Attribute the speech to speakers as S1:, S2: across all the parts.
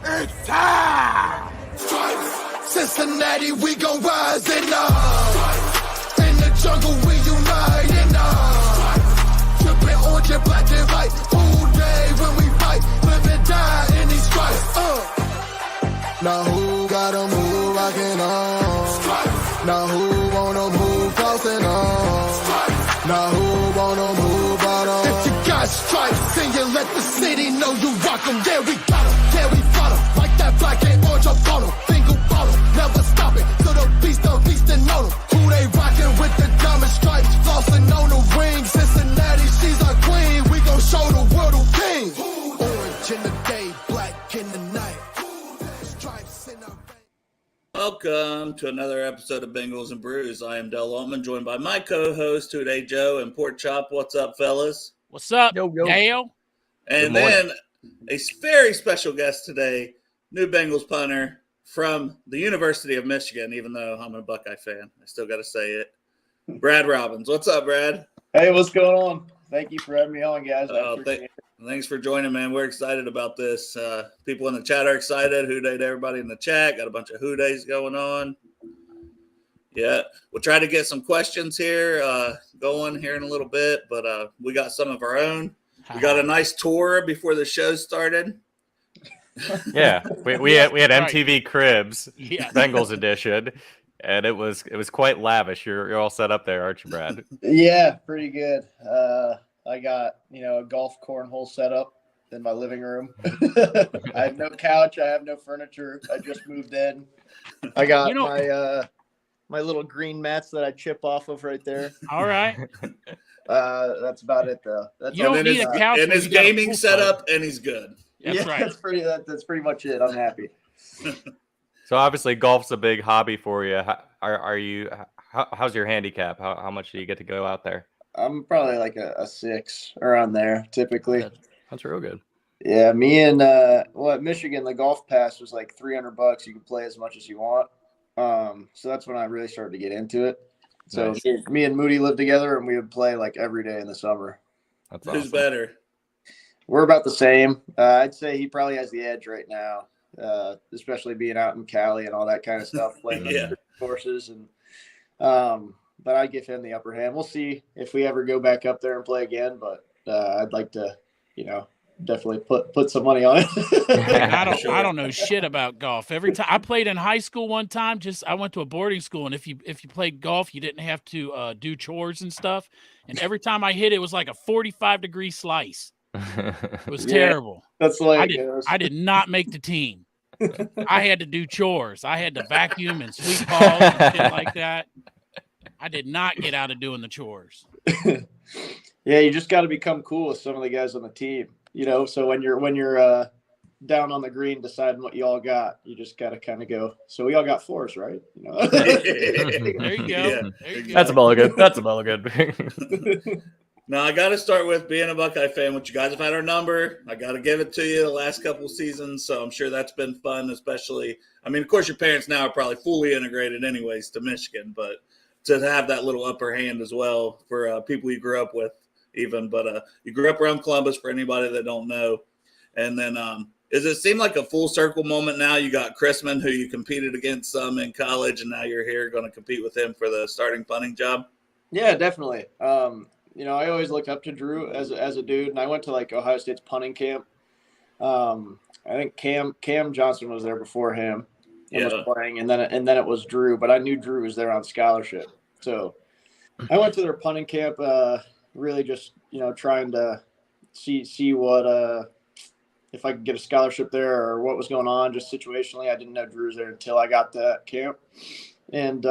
S1: It's time! Cincinnati, we gon' rise and up. In the jungle, we unite and up. Trippin' orange and black and white. All day when we fight, live and die in these stripes. Now who gotta move rockin' on? Now who wanna move crossing on? Now who wanna move out on? If you got stripes, then you let the city know you rock 'em. Yeah, we got 'em. Yeah, we fought 'em. Like that black and orange up on 'em. Finger bottle, never stop it. To the beast and know 'em. Who they rockin' with the diamond stripes? Flossin' on the ring. Cincinnati, she's our queen. We gon' show the world who king. Orange in the day, black in the night. Stripes in our veins.
S2: Welcome to another episode of Bengals and Brews. I am Del Altman, joined by my co-host, Today Joe and Pork Chop. What's up, fellas?
S3: What's up,
S4: Yo.
S3: Dale?
S2: And then a very special guest today, new Bengals punter from the University of Michigan, even though I'm a Buckeye fan. I still got to say it. Brad Robbins. What's up, Brad?
S4: Hey, what's going on? Thank you for having me on, guys.
S2: Thanks for joining, man. We're excited about this. People in the chat are excited. Who Day to everybody in the chat. Got a bunch of Who Days going on. Yeah, we'll try to get some questions here going here in a little bit, but we got some of our own. We got a nice tour before the show started.
S5: Yeah, we had MTV Cribs,
S3: Yeah.
S5: Bengals edition, and it was quite lavish. You're all set up there, aren't you, Brad?
S4: Yeah, pretty good. I got a golf cornhole set up in my living room. I have no couch. I have no furniture. I just moved in. I got my little green mats that I chip off of right there.
S3: All right.
S4: That's about it, though. That's
S3: You don't need a couch.
S2: And
S3: when
S2: his
S3: you got a
S2: gaming
S3: pool
S2: setup, and he's good.
S3: That's right.
S4: That's pretty much it. I'm happy.
S5: So obviously, golf's a big hobby for you. How's your handicap? How much do you get to go out there?
S4: I'm probably like a 6 around there, typically.
S5: That's real good.
S4: Yeah, me and at Michigan, the golf pass was like $300. You can play as much as you want. So that's when I really started to get into it. So
S5: Nice.
S4: me and Moody lived together, and we would play like every day in the summer.
S5: That's
S2: Who's
S5: awesome.
S2: better?
S4: We're about the same. I'd say he probably has the edge right now, especially being out in Cali and all that kind of stuff, playing
S2: Yeah.
S4: the courses. And but I give him the upper hand. We'll see if we ever go back up there and play again. But I'd like to, definitely put some money on it.
S3: I don't know shit about golf. Every time I played in high school one time, I went to a boarding school, and if you played golf, you didn't have to do chores and stuff. And every time I hit, it was like a 45-degree slice. It was terrible.
S4: That's like
S3: I did not make the team. I had to do chores. I had to vacuum and sweep balls and shit like that. I did not get out of doing the chores.
S4: Yeah, you just got to become cool with some of the guys on the team. So when you're down on the green deciding what you all got, you just got to kind of go, so we all got 4s, right?
S3: There you go.
S2: Yeah.
S3: There you go.
S5: That's a mulligan.
S2: Now, I got to start with being a Buckeye fan, which you guys have had our number. I got to give it to you the last couple seasons, so I'm sure that's been fun, especially – I mean, of course, your parents now are probably fully integrated anyways to Michigan, but to have that little upper hand as well for people you grew up with even. But you grew up around Columbus, for anybody that don't know. And then does it seem like a full circle moment now? You got Chrisman, who you competed against some in college, and now you're here going to compete with him for the starting punting job?
S4: Yeah, definitely. I always looked up to Drew as a dude, and I went to like Ohio State's punting camp. I think Cam Johnson was there before him and was playing, and then it was Drew, but I knew Drew was there on scholarship. So I went to their punting camp, really just trying to see what if I could get a scholarship there or what was going on just situationally. I didn't know Drew was there until I got to that camp, and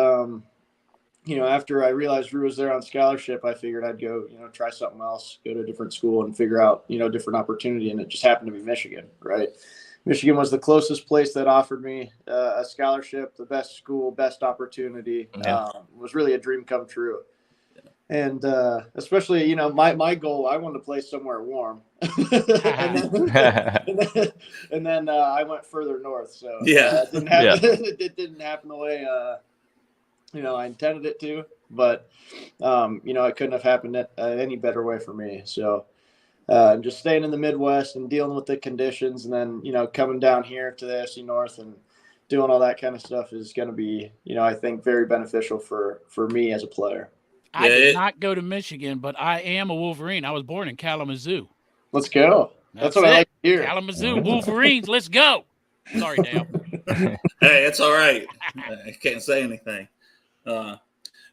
S4: after I realized Drew was there on scholarship, I figured I'd go, try something else, go to a different school and figure out, different opportunity. And it just happened to be Michigan, right? Michigan was the closest place that offered me a scholarship, the best school, best opportunity.
S5: Yeah.
S4: Was really a dream come true. And especially, my goal, I wanted to play somewhere warm. and then I went further north. So it didn't happen. It didn't happen the way I intended it to, but it couldn't have happened any better way for me. So and just staying in the Midwest and dealing with the conditions, and then, coming down here to the SC North and doing all that kind of stuff is going to be, I think very beneficial for me as a player.
S3: I did not go to Michigan, but I am a Wolverine. I was born in Kalamazoo.
S4: Let's go. That's what I like to hear.
S3: Kalamazoo Wolverines. Let's go. Sorry, Dale.
S2: Hey, it's all right. I can't say anything. But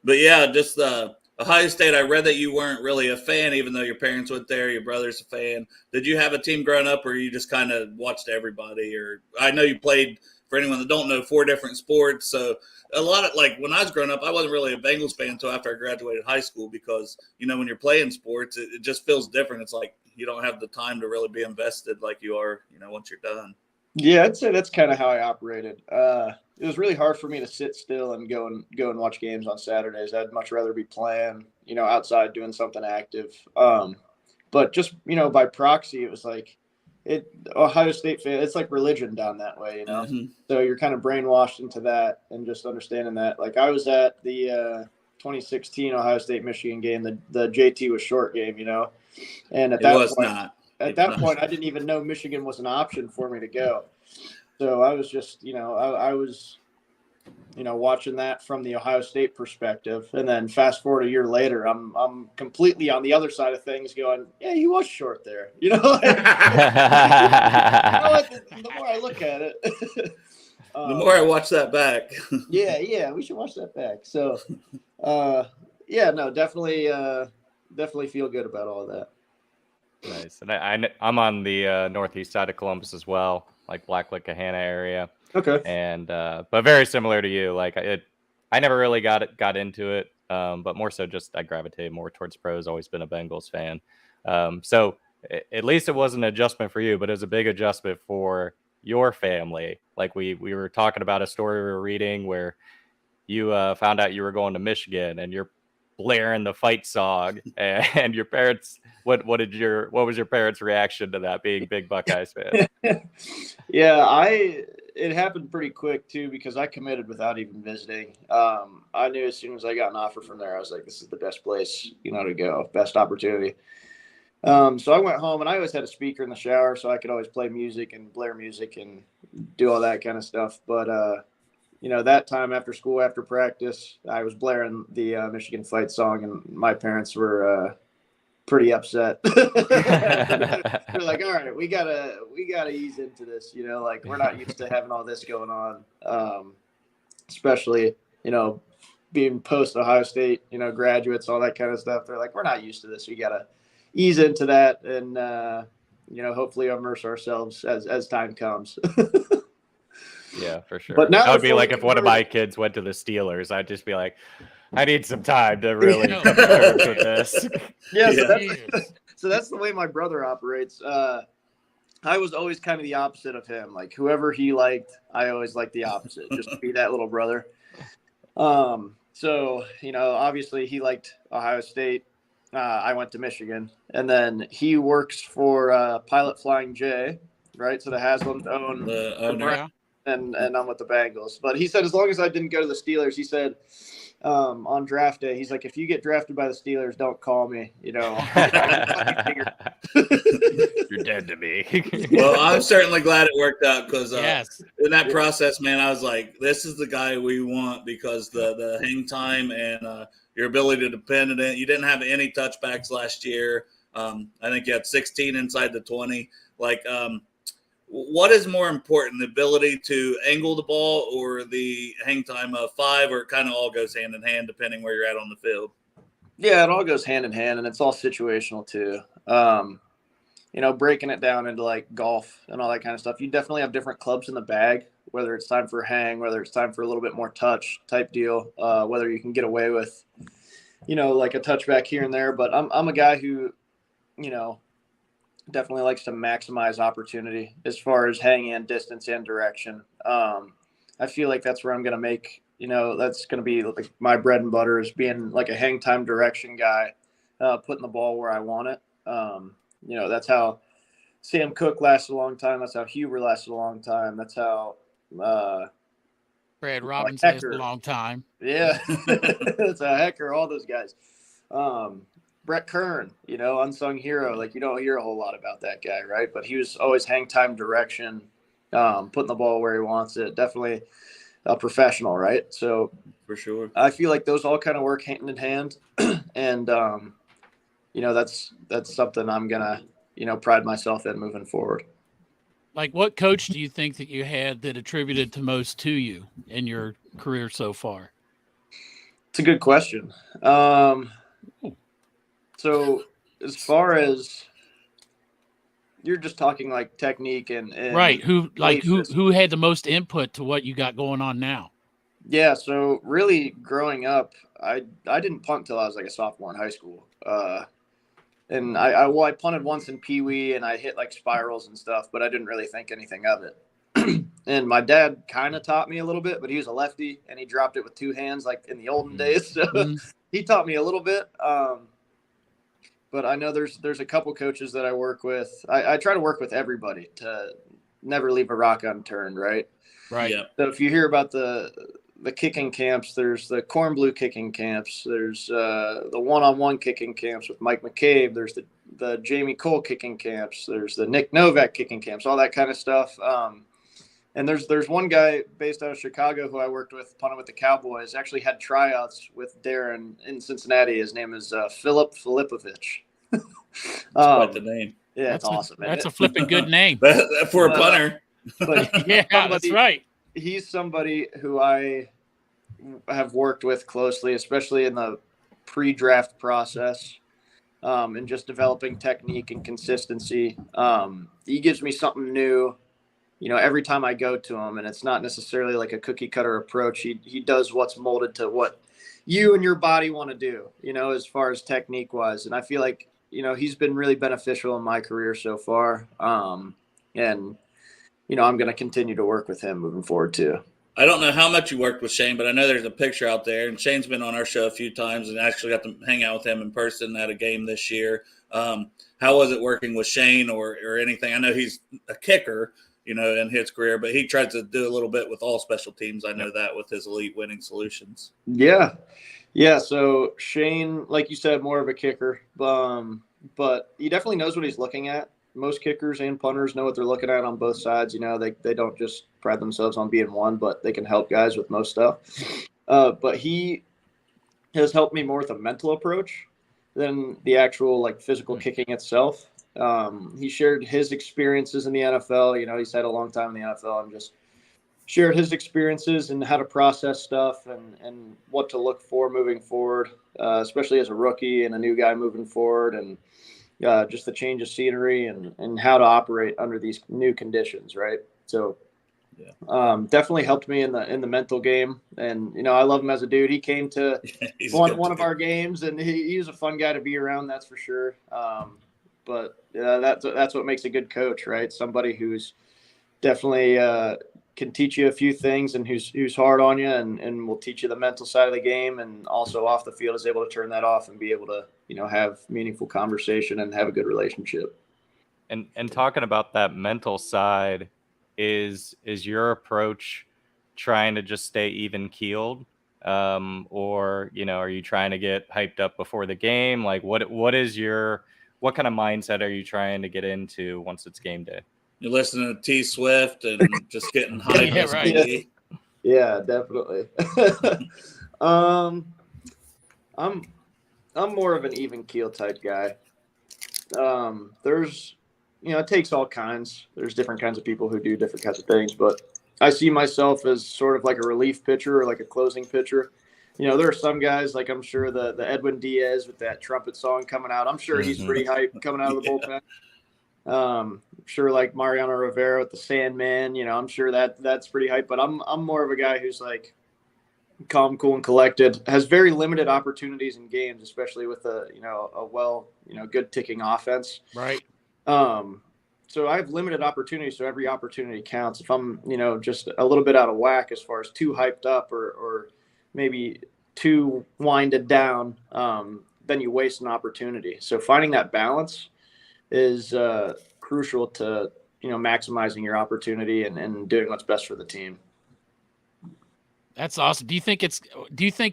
S2: yeah, just Ohio State. I read that you weren't really a fan, even though your parents went there. Your brother's a fan. Did you have a team growing up, or you just kind of watched everybody? Or I know you played, for anyone that don't know, 4 different sports. So a lot of, like, when I was growing up, I wasn't really a Bengals fan until after I graduated high school, because when you're playing sports, it just feels different. It's like you don't have the time to really be invested like you are, once you're done.
S4: Yeah, I'd say that's kind of how I operated. It was really hard for me to sit still and go and watch games on Saturdays. I'd much rather be playing, outside doing something active. But just, by proxy, it was like Ohio State fan. It's like religion down that way,
S2: Mm-hmm.
S4: So you're kind of brainwashed into that and just understanding that. Like, I was at the 2016 Ohio State Michigan game, the JT was short game, and at that point, I didn't even know Michigan was an option for me to go. So I was just, I was, watching that from the Ohio State perspective. And then fast forward a year later, I'm completely on the other side of things going, yeah, he was short there. The more I look at it.
S2: The more I watch that back.
S4: yeah, we should watch that back. So, definitely feel good about all of that.
S5: Nice. And I'm on the northeast side of Columbus as well, like Blacklick-Kahana area.
S4: Okay.
S5: And but very similar to you. Like I never really got into it, but more so just I gravitated more towards pros. Always been a Bengals fan. So at least it was an adjustment for you, but it was a big adjustment for your family. Like we were talking about a story we were reading where you found out you were going to Michigan and you're blaring the fight song, and your parents, what was your parents' reaction to that, being big Buckeyes fan?
S4: Yeah, it happened pretty quick too, because I committed without even visiting. I knew as soon as I got an offer from there, I was like, this is the best place, to go, best opportunity. So I went home, and I always had a speaker in the shower, so I could always play music and blare music and do all that kind of stuff. But that time after school, after practice, I was blaring the Michigan fight song, and my parents were pretty upset. They're like, all right, we gotta ease into this, like, we're not used to having all this going on. Especially, being post Ohio State, graduates, all that kind of stuff. They're like, we're not used to this. We gotta ease into that and hopefully immerse ourselves as time comes.
S5: Yeah, for sure.
S4: But now
S5: that would be like if one of my kids went to the Steelers, I'd just be like, I need some time to really come to terms with this.
S4: Yeah, so that's the way my brother operates. I was always kind of the opposite of him. Like, whoever he liked, I always liked the opposite, just to be that little brother. So, obviously he liked Ohio State. I went to Michigan, and then he works for Pilot Flying J, right? So the Haslam own
S2: The owner.
S4: and I'm with the Bengals. But he said, as long as I didn't go to the Steelers, he said, on draft day, he's like, if you get drafted by the Steelers, don't call me. You're
S5: dead to me.
S2: Well, I'm certainly glad it worked out, because
S3: Yes.
S2: in that process, man, I was like, this is the guy we want, because the hang time and your ability to depend on it. You didn't have any touchbacks last year. I think you had 16 inside the 20. Like, what is more important, the ability to angle the ball or the hang time of 5, or it kind of all goes hand in hand depending where you're at on the field?
S4: Yeah, it all goes hand in hand, and it's all situational too. Breaking it down into like golf and all that kind of stuff, you definitely have different clubs in the bag, whether it's time for a hang, whether it's time for a little bit more touch type deal, whether you can get away with, like a touchback here and there. But I'm a guy who, definitely likes to maximize opportunity as far as hang and distance and direction. I feel like that's where I'm going to make, that's going to be like my bread and butter, is being like a hang time direction guy, putting the ball where I want it. That's how Sam Cook lasted a long time. That's how Huber lasted a long time. That's how
S3: Brad Robbins lasted a long time.
S4: Yeah. That's how Hecker, all those guys. Brett Kern, unsung hero. Like, you don't hear a whole lot about that guy, right? But he was always hang time, direction, putting the ball where he wants it. Definitely a professional, right? So
S2: for sure,
S4: I feel like those all kind of work hand in hand, and that's something I'm gonna pride myself in moving forward.
S3: Like, what coach do you think that you had that attributed to most to you in your career so far?
S4: It's a good question. So as far as you're just talking like technique and
S3: right, who had the most input to what you got going on now?
S4: Yeah, so really growing up, I didn't punt till I was like a sophomore in high school. And I punted once in Pee Wee and I hit like spirals and stuff, but I didn't really think anything of it. And my dad kind of taught me a little bit, but he was a lefty and he dropped it with two hands like in the olden days. So he taught me a little bit. But I know there's a couple coaches that I work with. I try to work with everybody to never leave a rock unturned, right?
S3: Right.
S2: Yeah.
S4: So if you hear about the kicking camps, there's the Corn Blue kicking camps, there's the one-on-one kicking camps with Mike McCabe, there's the Jamie Cole kicking camps, there's the Nick Novak kicking camps, all that kind of stuff. And there's one guy based out of Chicago who I worked with, punting with the Cowboys, actually had tryouts with Darren in Cincinnati. His name is Philip Filipovich.
S2: That's quite the name.
S4: Yeah, it's awesome.
S3: That's a flipping good name.
S2: For a punter.
S4: But
S3: yeah, that's right.
S4: He's somebody who I have worked with closely, especially in the pre-draft process, and just developing technique and consistency. He gives me something new, every time I go to him, and it's not necessarily like a cookie cutter approach. He does what's molded to what you and your body want to do, as far as technique wise. And I feel like, he's been really beneficial in my career so far. And I'm going to continue to work with him moving forward too.
S2: I don't know how much you worked with Shane, but I know there's a picture out there, and Shane's been on our show a few times and actually got to hang out with him in person at a game this year. How was it working with Shane or anything? I know he's a kicker, in his career, but he tries to do a little bit with all special teams. I know that with his elite winning solutions.
S4: Yeah. Yeah. So Shane, like you said, more of a kicker, but he definitely knows what he's looking at. Most kickers and punters know what they're looking at on both sides. They don't just pride themselves on being one, but they can help guys with most stuff. But he has helped me more with a mental approach than the actual like physical kicking itself. He shared his experiences in the NFL. He's had a long time in the NFL and just shared his experiences and how to process stuff and what to look for moving forward, especially as a rookie and a new guy moving forward, and just the change of scenery and how to operate under these new conditions, right? So definitely helped me in the mental game. And, I love him as a dude. He came to one of our games, and he was a fun guy to be around, that's for sure. But that's what makes a good coach, right? Somebody who's definitely can teach you a few things and who's hard on you and will teach you the mental side of the game, and also off the field is able to turn that off and be able to, have meaningful conversation and have a good relationship.
S5: And talking about that mental side, is your approach trying to just stay even keeled? Or, are you trying to get hyped up before the game? Like what kind of mindset are you trying to get into once it's game day?
S2: You're listening to T Swift and just getting hyped.
S3: Yeah, right.
S4: Yeah, definitely. I'm more of an even keel type guy. There's, it takes all kinds. There's different kinds of people who do different kinds of things, but I see myself as sort of like a relief pitcher or like a closing pitcher. There are some guys, like I'm sure the Edwin Diaz with that trumpet song coming out, I'm sure he's pretty hyped coming out of the bullpen. I'm sure like Mariano Rivera with the Sandman, I'm sure that's pretty hype, but I'm more of a guy who's like calm, cool, and collected, has very limited opportunities in games, especially with a good ticking offense.
S3: Right.
S4: So I have limited opportunities, so every opportunity counts. If I'm, just a little bit out of whack as far as too hyped up or maybe too winded down, then you waste an opportunity. So finding that balance is crucial to, maximizing your opportunity and doing what's best for the team.
S3: That's awesome. Do you think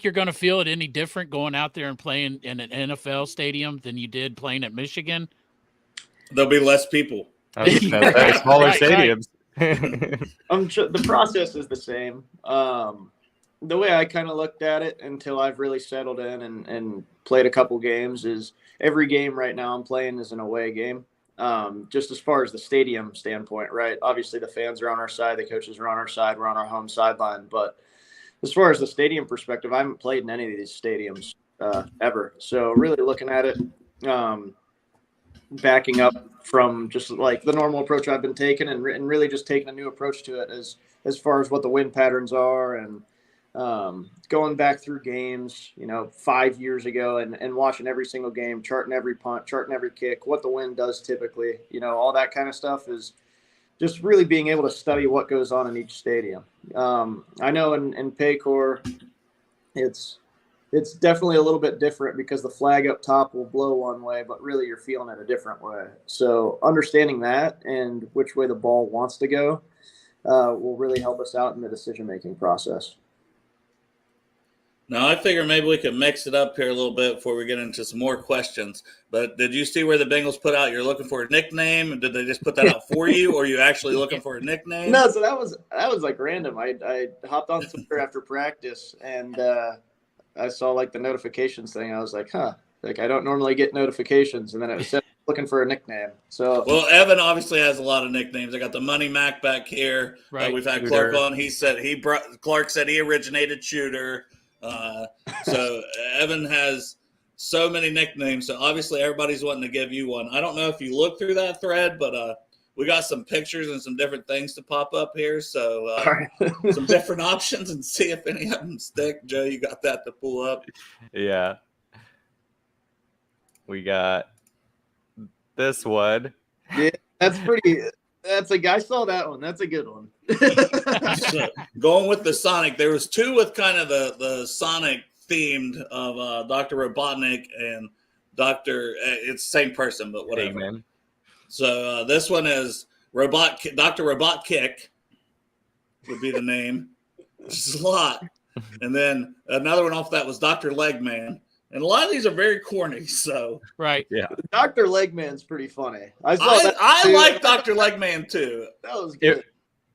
S3: you're going to feel it any different going out there and playing in an NFL stadium than you did playing at Michigan?
S2: There'll be less people.
S5: Smaller stadiums.
S4: The process is the same. The way I kind of looked at it until I've really settled in and played a couple games is every game right now I'm playing is an away game. Just as far as the stadium standpoint, right? Obviously the fans are on our side, the coaches are on our side, we're on our home sideline. But as far as the stadium perspective, I haven't played in any of these stadiums ever. So really looking at it, backing up from just like the normal approach I've been taking and really just taking a new approach to it as far as what the wind patterns are and going back through games, 5 years ago and watching every single game, charting every punt, charting every kick, what the wind does typically, all that kind of stuff is just really being able to study what goes on in each stadium. I know in Paycor, it's definitely a little bit different because the flag up top will blow one way, but really you're feeling it a different way. So understanding that and which way the ball wants to go will really help us out in the decision-making process.
S2: Now, I figure maybe we could mix it up here a little bit before we get into some more questions. But did you see where the Bengals put out you're looking for a nickname? Did they just put that out for you, or are you actually looking for a nickname?
S4: No, so that was like random. I hopped on Twitter after practice, and I saw like the notifications thing. I was like, huh, like I don't normally get notifications. And then it said looking for a nickname. So
S2: well, Evan obviously has a lot of nicknames. I got the Money Mac back here.
S3: Right.
S2: We've had Clark on. Clark said he originated Shooter. So Evan has so many nicknames. So obviously everybody's wanting to give you one. I don't know if you look through that thread, but we got some pictures and some different things to pop up here. So some different options and see if any of them stick. Joe, you got that to pull up?
S5: Yeah. We got this one.
S4: Yeah, that's pretty. I saw that one. That's a good one.
S2: So, going with the Sonic, there was two with kind of the Sonic themed of Dr. Robotnik and Dr. It's the same person, but whatever.
S5: Amen.
S2: So this one is Dr. Robot Kick would be the name. Just a lot. And then another one off that was Dr. Legman. And a lot of these are very corny, so
S3: right,
S5: yeah.
S4: Dr. Legman's pretty funny. I
S2: like Dr. Legman too.
S4: That was good.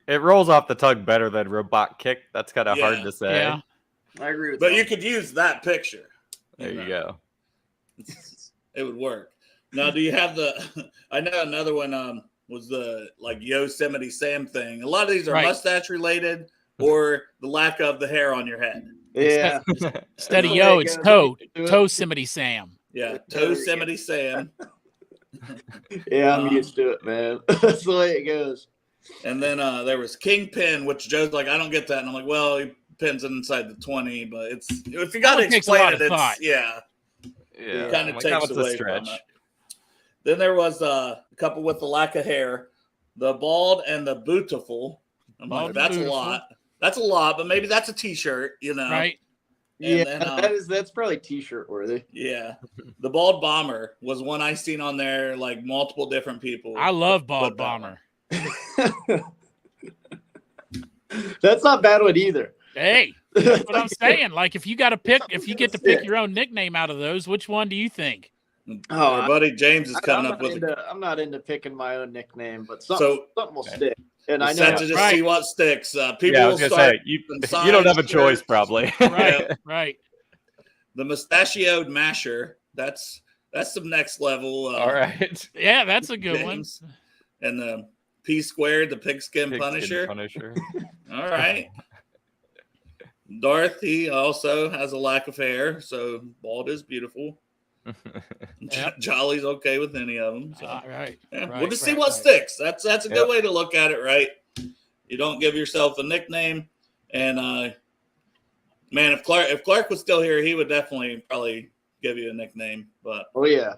S5: It rolls off the tongue better than Robot Kick. That's kind of hard to say.
S3: Yeah.
S4: I agree with
S2: that. But
S4: that.
S2: you could use that picture.
S5: There you go.
S2: It would work. Now, do you have I know another one was the like Yosemite Sam thing. A lot of these are mustache related or the lack of the hair on your head.
S4: Yeah.
S3: Instead of yo, it's Yosemite Sam.
S2: Yeah, Yosemite Sam.
S4: Yeah, I'm used to it, man. That's the way it goes.
S2: And then there was Kingpin, which Joe's like, I don't get that. And I'm like, well, he pins it inside the 20, but it's if you got to explain it, it's it kind of takes away from it. Then there was a couple with the lack of hair, the bald and the beautiful. I'm like, that's a lot. That's a lot, but maybe that's a T-shirt,
S3: Right.
S4: And that's probably T-shirt worthy.
S2: Yeah. The Bald Bomber was one I seen on there, like multiple different people.
S3: I love Bald Bomber.
S4: That's not bad one either.
S3: Hey, that's what I'm saying. Like if you get to pick your own nickname out of those, which one do you think?
S2: Oh, our buddy James is coming up with
S4: I'm not into picking my own nickname, but something will stick. And I know
S2: to just see what sticks. People
S5: I was gonna say, you don't have a choice, probably.
S3: Right.
S2: The mustachioed masher. That's some next level.
S5: All right.
S3: Yeah, that's a good one.
S2: And the P squared, the pigskin Punisher. All right. Dorothy also has a lack of hair, so bald is beautiful. Yep. Jolly's okay with any of them. So.
S3: Right.
S2: We'll just see what sticks. That's a good way to look at it, right? You don't give yourself a nickname. And man, if Clark was still here, he would definitely probably give you a nickname. But
S4: yeah.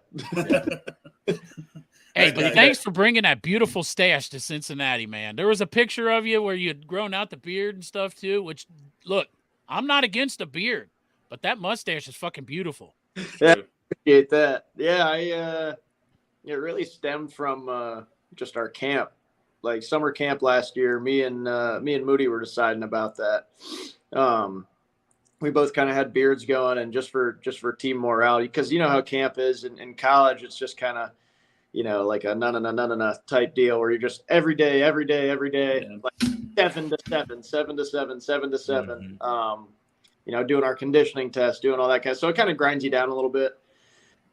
S3: Hey, but thanks for bringing that beautiful stash to Cincinnati, man. There was a picture of you where you had grown out the beard and stuff too. Which, look, I'm not against a beard, but that mustache is fucking beautiful.
S4: Yeah. Appreciate that. Yeah, it really stemmed from just our camp, like summer camp last year. Me and Moody were deciding about that. We both kind of had beards going, and just for team morale, because you know how camp is in college. It's just kind of, like a na type deal where you're just every day, like 7 to 7, 7 to 7, 7 to 7. Doing our conditioning test, doing all that kind of. So it kind of grinds you down a little bit.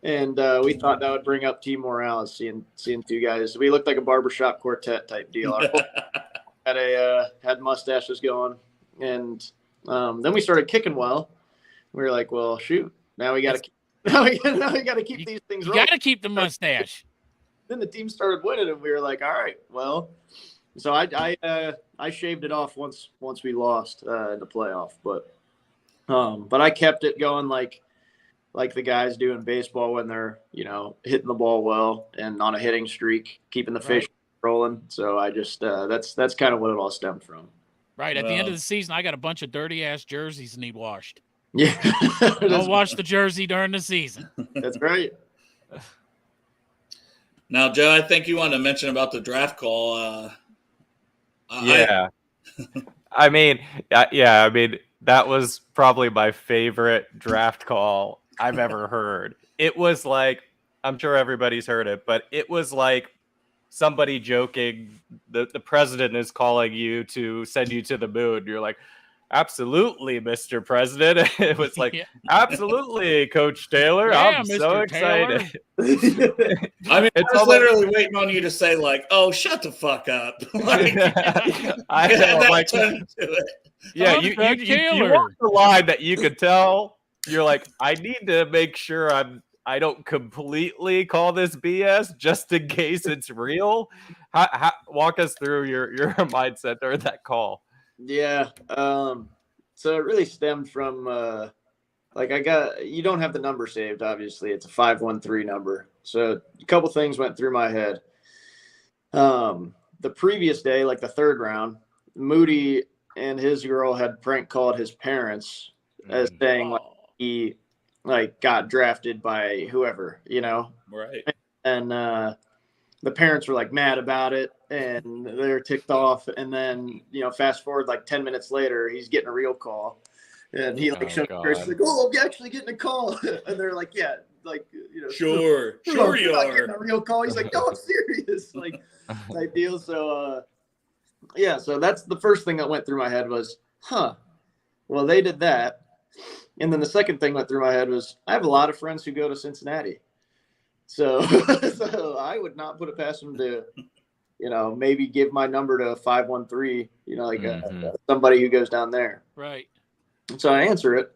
S4: And we thought that would bring up team morale, seeing two guys. We looked like a barbershop quartet type deal. Our had mustaches going, and then we started kicking well. We were like, well, shoot, now we got to keep these things.
S3: You got to keep the mustache.
S4: Then the team started winning, and we were like, all right, well. So I shaved it off once we lost in the playoff, but I kept it going like the guys do in baseball when they're hitting the ball well and on a hitting streak, keeping the fish rolling. So I just that's kind of what it all stemmed from.
S3: Right. At the end of the season, I got a bunch of dirty ass jerseys that need washed.
S4: Yeah.
S3: I'll wash the jersey during the season.
S4: That's right.
S2: Now, Joe, I think you wanted to mention about the draft call.
S5: I mean, that was probably my favorite draft call I've ever heard. It was like, I'm sure everybody's heard it, but it was like somebody joking, the president is calling you to send you to the moon. You're like, absolutely, Mr. President. It was like, absolutely, Coach Taylor.
S3: Yeah,
S5: I'm
S3: Mr.
S5: so excited.
S2: I mean, I was literally waiting on you to say, like, oh, shut the fuck up. Like,
S5: I know, like, yeah, you walked the line that you could tell. You're like, I need to make sure I don't completely call this BS just in case it's real. Walk us through your mindset during that call.
S4: Yeah. So it really stemmed from you don't have the number saved, obviously. It's a 513 number. So a couple things went through my head. The previous day, like the third round, Moody and his girl had prank called his parents as saying like he got drafted by whoever,
S2: Right.
S4: And the parents were like mad about it and they're ticked off. And then, fast forward like 10 minutes later, he's getting a real call. And he like showed me, like, oh, I'm actually getting a call. And they're like, yeah, like,
S2: sure you are
S4: getting a real call. He's like, no, I'm serious, like type deal. So so that's the first thing that went through my head was, well, they did that. And then the second thing went through my head was, I have a lot of friends who go to Cincinnati. So I would not put it past them to, maybe give my number to 513, somebody who goes down there.
S3: Right.
S4: So I answer it.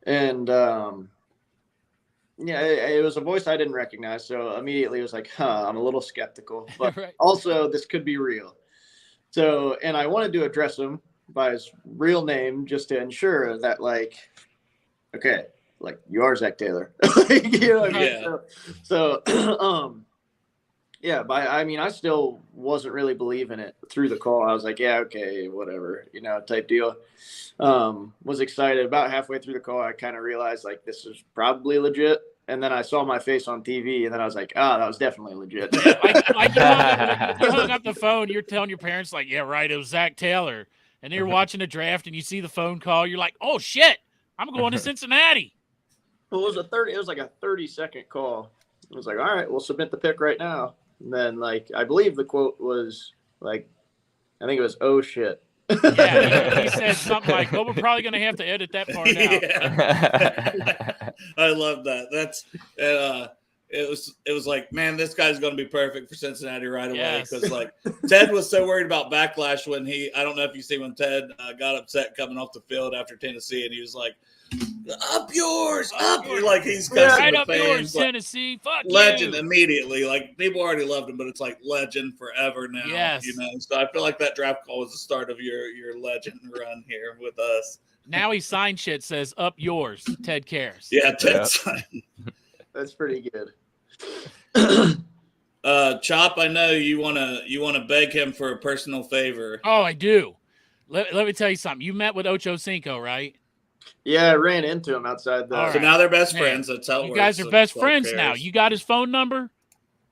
S4: And, it was a voice I didn't recognize. So immediately it was like, I'm a little skeptical. But
S3: right.
S4: Also, this could be real. So, and I wanted to address him by his real name just to ensure that, like, okay, like, you are Zach Taylor. So, I still wasn't really believing it through the call. I was like, yeah, okay, whatever, type deal. Was excited. About halfway through the call, I kind of realized, like, this is probably legit. And then I saw my face on TV, and then I was like, that was definitely legit.
S3: Like you hung up the phone, you're telling your parents, like, yeah, right, it was Zach Taylor. And you're watching a draft, and you see the phone call. You're like, oh, shit, I'm going to Cincinnati.
S4: Well, it was like a 30-second call. I was like, all right, we'll submit the pick right now. And then, like, I believe the quote was, like, I think it was, oh, shit.
S3: Yeah, he said something like, well, we're probably going to have to edit that part out.
S2: Yeah. I love that. That's it was like, man, this guy's going to be perfect for Cincinnati right away. Because, like, Ted was so worried about backlash when I don't know if you see when Ted got upset coming off the field after Tennessee, and he was like, up yours, up yours. Like, he's
S3: right up yours, like, Tennessee. Fuck
S2: legend
S3: you.
S2: Immediately. Like, people already loved him, but it's like legend forever now.
S3: Yes.
S2: So I feel like that draft call was the start of your legend run here with us.
S3: Now he signed shit says up yours, Ted cares.
S2: Yeah, Ted signed.
S4: That's pretty good.
S2: Chop, I know you wanna beg him for a personal favor.
S3: Oh, I do. Let me tell you something. You met with Ocho Cinco, right?
S4: Yeah, I ran into him outside the.
S2: Right. So now they're best friends. That's how it works.
S3: You guys are best friends now. You got his phone number?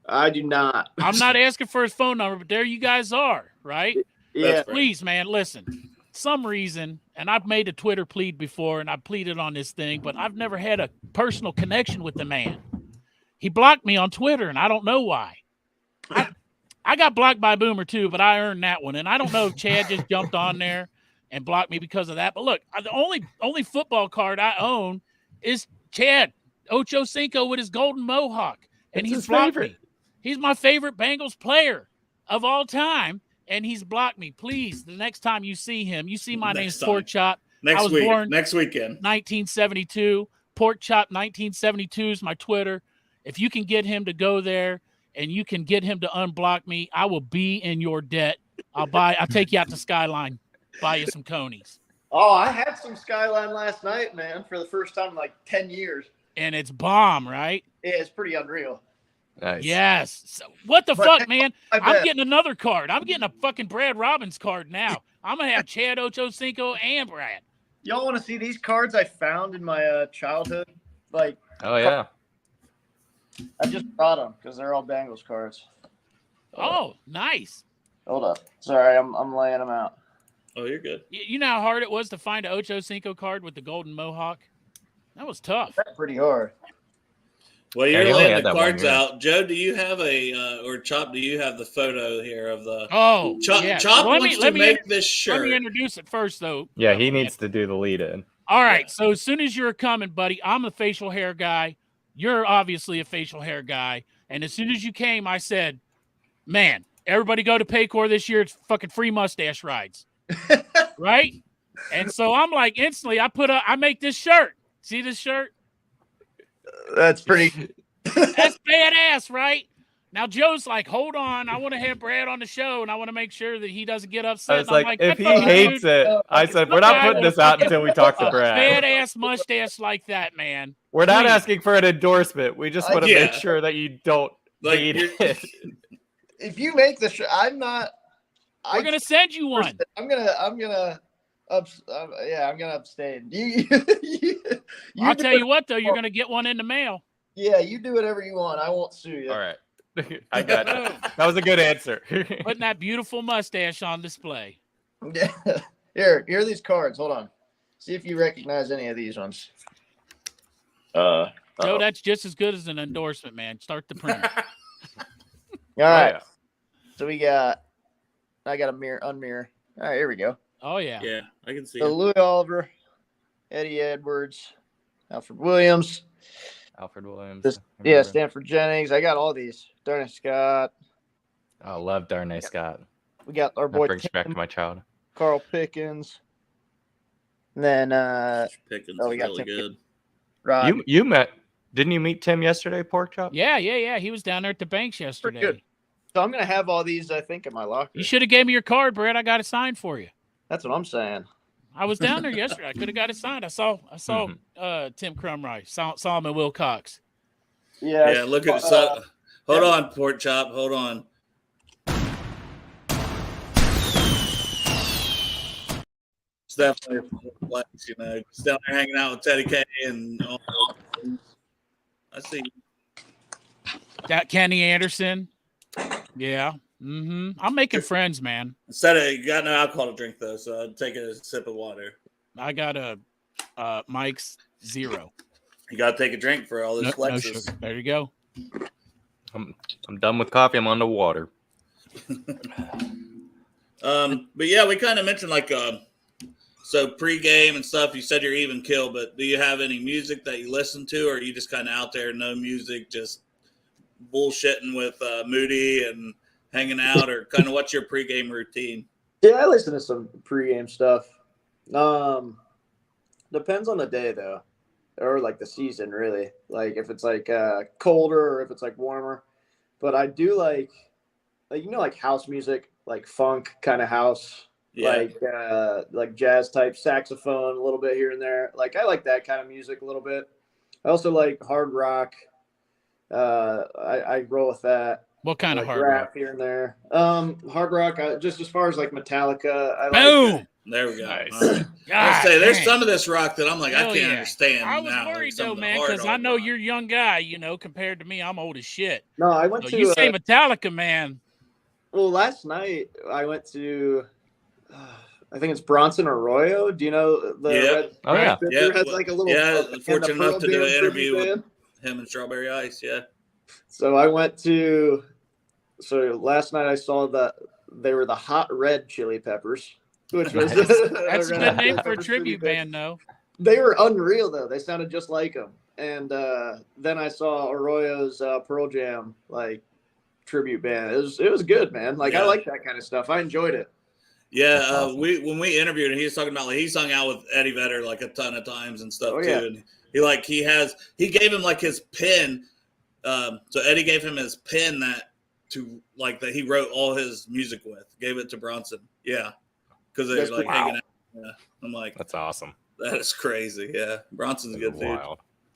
S4: I do not.
S3: I'm not asking for his phone number, but there you guys are, right?
S4: Yeah.
S3: Please, man, listen. some reason, and I've made a Twitter plead before, and I've pleaded on this thing, but I've never had a personal connection with the man. He blocked me on Twitter, and I don't know why. I got blocked by Boomer too, but I earned that one. And I don't know if Chad just jumped on there and blocked me because of that. But look, the only football card I own is Chad Ochocinco with his golden mohawk. And he's blocked me. He's my favorite Bengals player of all time. And he's blocked me. Please, the next time you see him, you see my name's Pork Chop.
S2: Next weekend.
S3: 1972. Pork Chop 1972 is my Twitter. If you can get him to go there, and you can get him to unblock me, I will be in your debt. I'll take you out to Skyline, buy you some conies.
S4: Oh, I had some Skyline last night, man, for the first time in like 10 years.
S3: And it's bomb, right?
S4: Yeah, it's pretty unreal.
S5: Nice.
S3: Yes. So, what the fuck, man? I'm getting another card. I'm getting a fucking Brad Robbins card now. I'm going to have Chad Ochocinco and Brad.
S4: Y'all want to see these cards I found in my childhood? Like,
S5: oh, yeah.
S4: I just brought them because they're all Bengals cards.
S3: Oh, nice.
S4: Hold up. Sorry, I'm laying them out.
S2: Oh, you're good.
S3: You know how hard it was to find an Ochocinco card with the golden mohawk? That was tough.
S4: That's pretty hard.
S2: Well, you're laying the cards out. Joe, do you have or Chop, do you have the photo here of the –
S3: Oh,
S2: Chop,
S3: yeah.
S2: Chop wants to make this shirt.
S3: Let me introduce it first, though.
S5: Yeah, he needs to do the lead-in.
S3: All right, so as soon as you're coming, buddy, I'm a facial hair guy. You're obviously a facial hair guy. And as soon as you came, I said, man, everybody go to Paycor this year. It's fucking free mustache rides. Right? And so I'm like, instantly, I make this shirt. See this shirt?
S4: That's pretty.
S3: That's badass, right? Now, Joe's like, hold on. I want to have Brad on the show, and I want to make sure that he doesn't get upset.
S5: I was like, if he hates it, I said, we're not putting this out until we talk to Brad.
S3: Badass mustache like that, man.
S5: We're not asking for an endorsement. We just want to make sure that you don't hate it.
S4: If you make the shirt, I'm not.
S3: We're gonna send you one.
S4: I'm gonna abstain.
S3: I'll tell you what, though, you're gonna get one in the mail.
S4: Yeah, you do whatever you want. I won't sue you.
S5: All right. I got it. That was a good answer.
S3: Putting that beautiful mustache on display.
S4: Yeah. Here are these cards. Hold on. See if you recognize any of these ones.
S3: Joe, that's just as good as an endorsement, man. Start the print.
S4: All right. Yeah. So I got a unmirror. All right, here we go.
S3: Oh, yeah.
S2: Yeah, I can see
S4: it. Louis Oliver, Eddie Edwards, Alfred Williams. Stanford Jennings. I got all these. Darnay Scott.
S5: I love Darnay Scott.
S4: We got our boy.
S5: That brings back to my childhood.
S4: Carl Pickens. And then
S2: Pickens is really good.
S4: Rod.
S5: You met? Didn't you meet Tim yesterday, Pork Chop?
S3: Yeah. He was down there at the Banks yesterday.
S4: Pretty good. So I'm gonna have all these, I think, in my locker.
S3: You should have gave me your card, Brad. I got it signed for you.
S4: That's what I'm saying.
S3: I was down there yesterday. I could have got it signed. I saw Tim Crumright, Solomon Wilcox.
S4: Yeah.
S2: Look at it. Hold on, Pork Chop. Hold on. It's definitely a flex, It's down there hanging out with Teddy K and all. I see.
S3: That Kenny Anderson. Yeah. Mm-hmm. I'm making friends, man.
S2: Instead of you got no alcohol to drink though, so I'd take a sip of water.
S3: I got a Mike's Zero.
S2: You got to take a drink for all those flexes.
S3: No, there you go.
S5: I'm done with coffee. I'm on to water.
S2: But yeah, we kind of mentioned so pregame and stuff. You said you're even kill, but do you have any music that you listen to, or are you just kind of out there, no music, just bullshitting with Moody and hanging out, or kind of what's your pregame routine?
S4: Yeah, I listen to some pregame stuff. Depends on the day though, or like the season really. Like if it's like colder or if it's like warmer. But I do like house music, like funk kind of house, like jazz type saxophone a little bit here and there. Like I like that kind of music a little bit. I also like hard rock. I roll with that.
S3: What kind of hard
S4: rap
S3: rock
S4: here and there? Hard rock. Just as far as like Metallica.
S3: Boom.
S2: There we go.
S3: Nice.
S2: I'll say there's some of this rock that I'm like, I can't understand.
S3: I was worried though, man, because I know you're a young guy. Compared to me, I'm old as shit.
S4: No, I went to.
S3: You say Metallica, man.
S4: Well, last night I went to. I think it's Bronson Arroyo. Do you know the red?
S5: Oh, yeah.
S4: Pitcher has like a little.
S2: Fortunate enough to do an interview with
S4: band.
S2: him and Strawberry Ice. Yeah.
S4: So I went to. So last night I saw that they were the Hot Red Chili Peppers, which was
S3: that's a good name for a tribute band, though.
S4: They were unreal though. They sounded just like them. And then I saw Arroyo's Pearl Jam like tribute band. It was good, man. Like I like that kind of stuff. I enjoyed it.
S2: Yeah, awesome. When we interviewed him, he was talking about like he's hung out with Eddie Vedder like a ton of times and stuff too. And he gave him like his pen. So Eddie gave him his pen that he wrote all his music with. Gave it to Bronson. Yeah, because they're like hanging out. Yeah, I'm like,
S5: that's awesome.
S2: That is crazy. Yeah, Bronson's a good dude.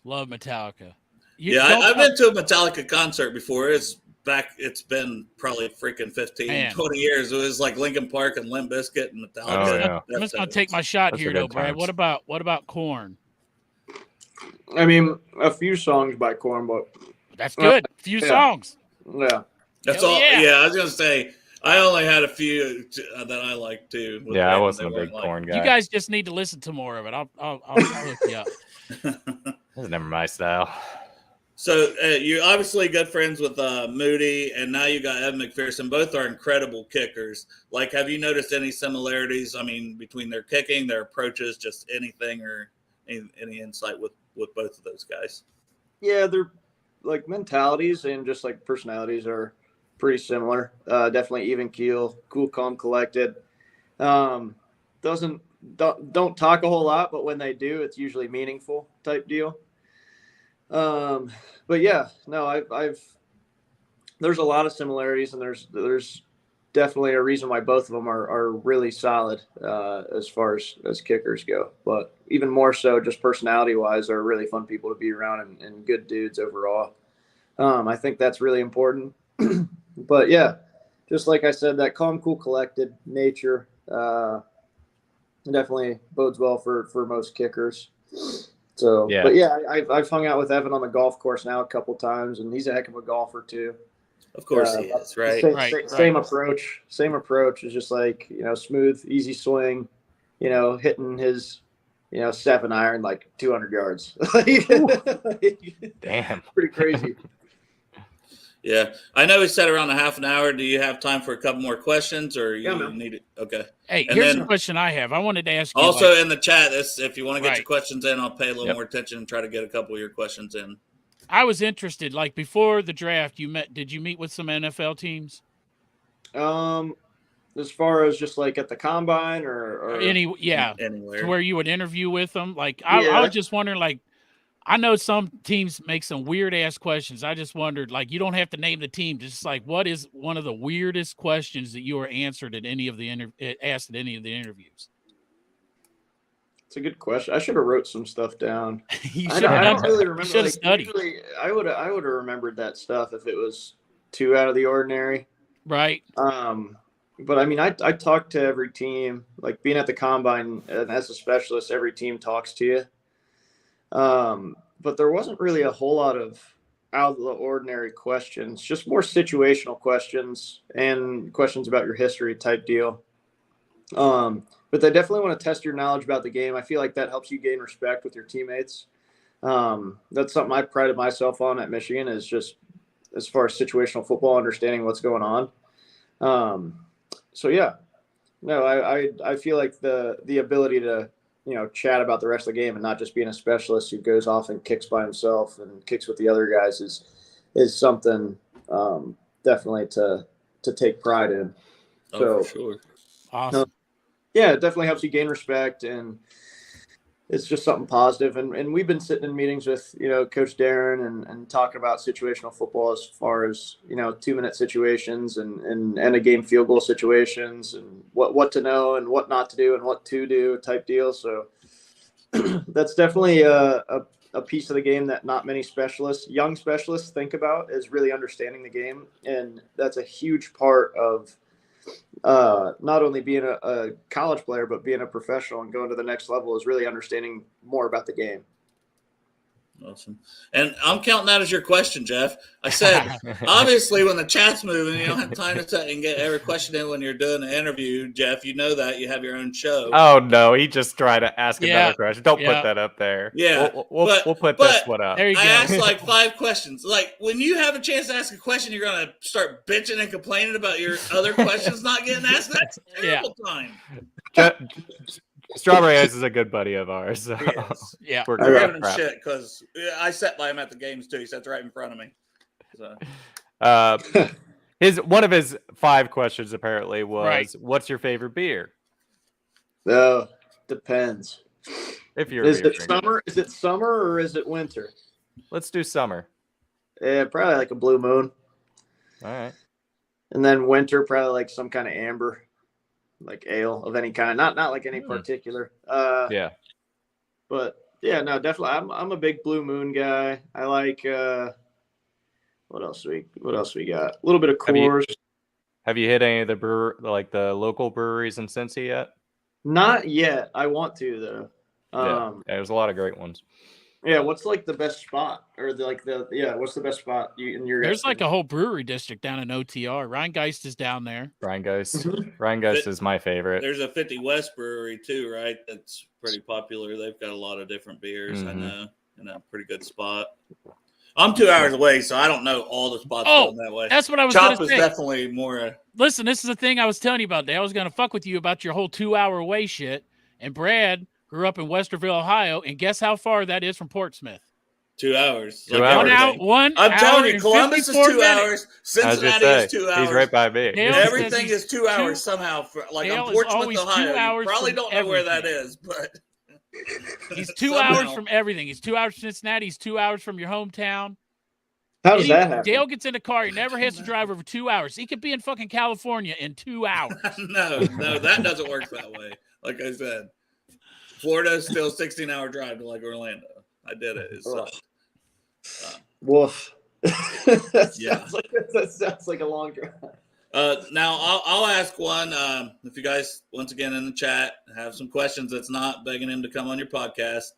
S3: Love Metallica.
S2: I've been to a Metallica concert before. It's been probably freaking 15, 20 years. It was like Linkin Park and Limp Bizkit and Metallica.
S5: Oh, yeah.
S3: I'm just gonna take my shot here though, Brad. What about Korn?
S4: I mean, a few songs by Korn, but
S3: that's good. Few songs.
S4: Yeah.
S2: That's all. Yeah, I was gonna say I only had a few that I liked too.
S5: Yeah, I wasn't a big Korn guy.
S3: You guys just need to listen to more of it. I'll hook you up.
S5: This is never my style.
S2: So you're obviously good friends with Moody, and now you got Evan McPherson. Both are incredible kickers. Like, have you noticed any similarities? I mean, between their kicking, their approaches, just anything or any insight with both of those guys? Yeah,
S4: they're like mentalities and just like personalities are pretty similar. Definitely even keel, cool, calm, collected. Don't talk a whole lot, but when they do, it's usually meaningful type deal. But yeah, no, there's a lot of similarities, and there's definitely a reason why both of them are really solid, as far as kickers go, but even more so just personality wise, are really fun people to be around and good dudes overall. I think that's really important. But yeah, just like I said, that calm, cool, collected nature, definitely bodes well for most kickers. So, yeah. But yeah, I've hung out with Evan on the golf course now a couple times, and he's a heck of a golfer too.
S2: Of course he is, right?
S4: Same approach. Same approach is just like, smooth, easy swing, hitting his, 7-iron like 200 yards.
S5: Damn.
S4: Pretty crazy.
S2: Yeah. I know we said around a half an hour. Do you have time for a couple more questions, or you need it? Okay.
S3: Hey, here's a question I have. I wanted to ask you.
S2: Also in the chat, if you want to get your questions in, I'll pay a little more attention and try to get a couple of your questions in.
S3: I was interested, like before the draft, did you meet with some NFL teams?
S4: As far as just like at the combine or
S2: anywhere
S3: where you would interview with them. Like I was just wondering, like, I know some teams make some weird ass questions. I just wondered, like, you don't have to name the team. Just like, what is one of the weirdest questions that you were answered at any of the asked at any of the interviews?
S4: It's a good question. I should have wrote some stuff down.
S3: I don't
S4: really remember.
S3: Should have studied.
S4: Usually I would have remembered that stuff if it was too out of the ordinary.
S3: Right.
S4: But I mean, I talk to every team. Like being at the combine, and as a specialist, every team talks to you. But there wasn't really a whole lot of out of the ordinary questions, just more situational questions and questions about your history type deal. But they definitely want to test your knowledge about the game. I feel like that helps you gain respect with your teammates. That's something I prided myself on at Michigan, is just as far as situational football, understanding what's going on. So yeah, no, I feel like the ability to, chat about the rest of the game and not just being a specialist who goes off and kicks by himself and kicks with the other guys is something definitely to take pride in.
S2: For sure.
S3: Awesome.
S4: Yeah, it definitely helps you gain respect, and it's just something positive. And we've been sitting in meetings with, Coach Darren and talking about situational football as far as, 2-minute situations and end of game field goal situations and what to know and what not to do and what to do type deal. So that's definitely a piece of the game that not many young specialists think about, is really understanding the game. And that's a huge part of not only being a college player, but being a professional and going to the next level, is really understanding more about the game.
S2: Awesome. And I'm counting that as your question, Jeff. I said, obviously, when the chat's moving, you don't have time to sit and get every question in when you're doing the interview, Jeff. You know that. You have your own show.
S5: Oh, no. He just tried to ask another question. Don't put that up there.
S2: Yeah.
S5: We'll put this one up.
S3: There you go.
S2: I asked like 5 questions. Like, when you have a chance to ask a question, you're going to start bitching and complaining about your other questions not getting asked. That's a terrible time.
S5: Strawberry Ice is a good buddy of ours. So
S3: yeah,
S2: we're giving him shit because I sat by him at the games too. He sits right in front of me. So.
S5: One of his 5 questions apparently was, "What's your favorite beer?"
S4: Depends.
S5: If you're
S4: is it summer? Is it summer or is it winter?
S5: Let's do summer.
S4: Yeah, probably like a Blue Moon.
S5: All right.
S4: And then winter, probably like some kind of amber. Like ale of any kind, not like any particular.
S5: Yeah.
S4: But yeah, no, definitely. I'm a big Blue Moon guy. I like. What else we got? A little bit of Coors.
S5: Have you hit any of the local breweries in Cincy yet?
S4: Not yet. I want to though.
S5: Yeah, there's a lot of great ones.
S4: Yeah, what's like the best spot, or what's the best spot in your?
S3: There's like a whole brewery district down in OTR. Rheingeist is down there.
S5: Rheingeist is my favorite.
S2: There's a 50 West brewery too, right? That's pretty popular. They've got a lot of different beers. I know, in a pretty good spot. I'm 2 hours away, so I don't know all the spots going that way.
S3: That's what I was going to say.
S2: Chop is definitely more.
S3: Listen, this is the thing I was telling you about today. I was going to fuck with you about your whole 2 hour away shit. And Brad grew up in Westerville, Ohio, and guess how far that is from Portsmouth?
S2: 2 hours.
S5: 2 hours.
S2: I'm telling you, Columbus is 2 hours. Cincinnati is 2 hours.
S5: He's right by me.
S2: Everything is 2 hours somehow. I'm Portsmouth, Ohio. You probably don't know where that is, but
S3: he's 2 hours from everything. He's 2 hours from Cincinnati. He's 2 hours from your hometown.
S4: How does that happen?
S3: Dale gets in the car. He never has to drive over 2 hours. He could be in fucking California in 2 hours.
S2: No, that doesn't work that way. Like I said, Florida is still a 16-hour drive to like Orlando. I did it. It sucked.
S4: Woof.
S2: Yeah.
S4: That sounds like a long drive.
S2: Now I'll ask one. If you guys once again in the chat have some questions, that's not begging him to come on your podcast.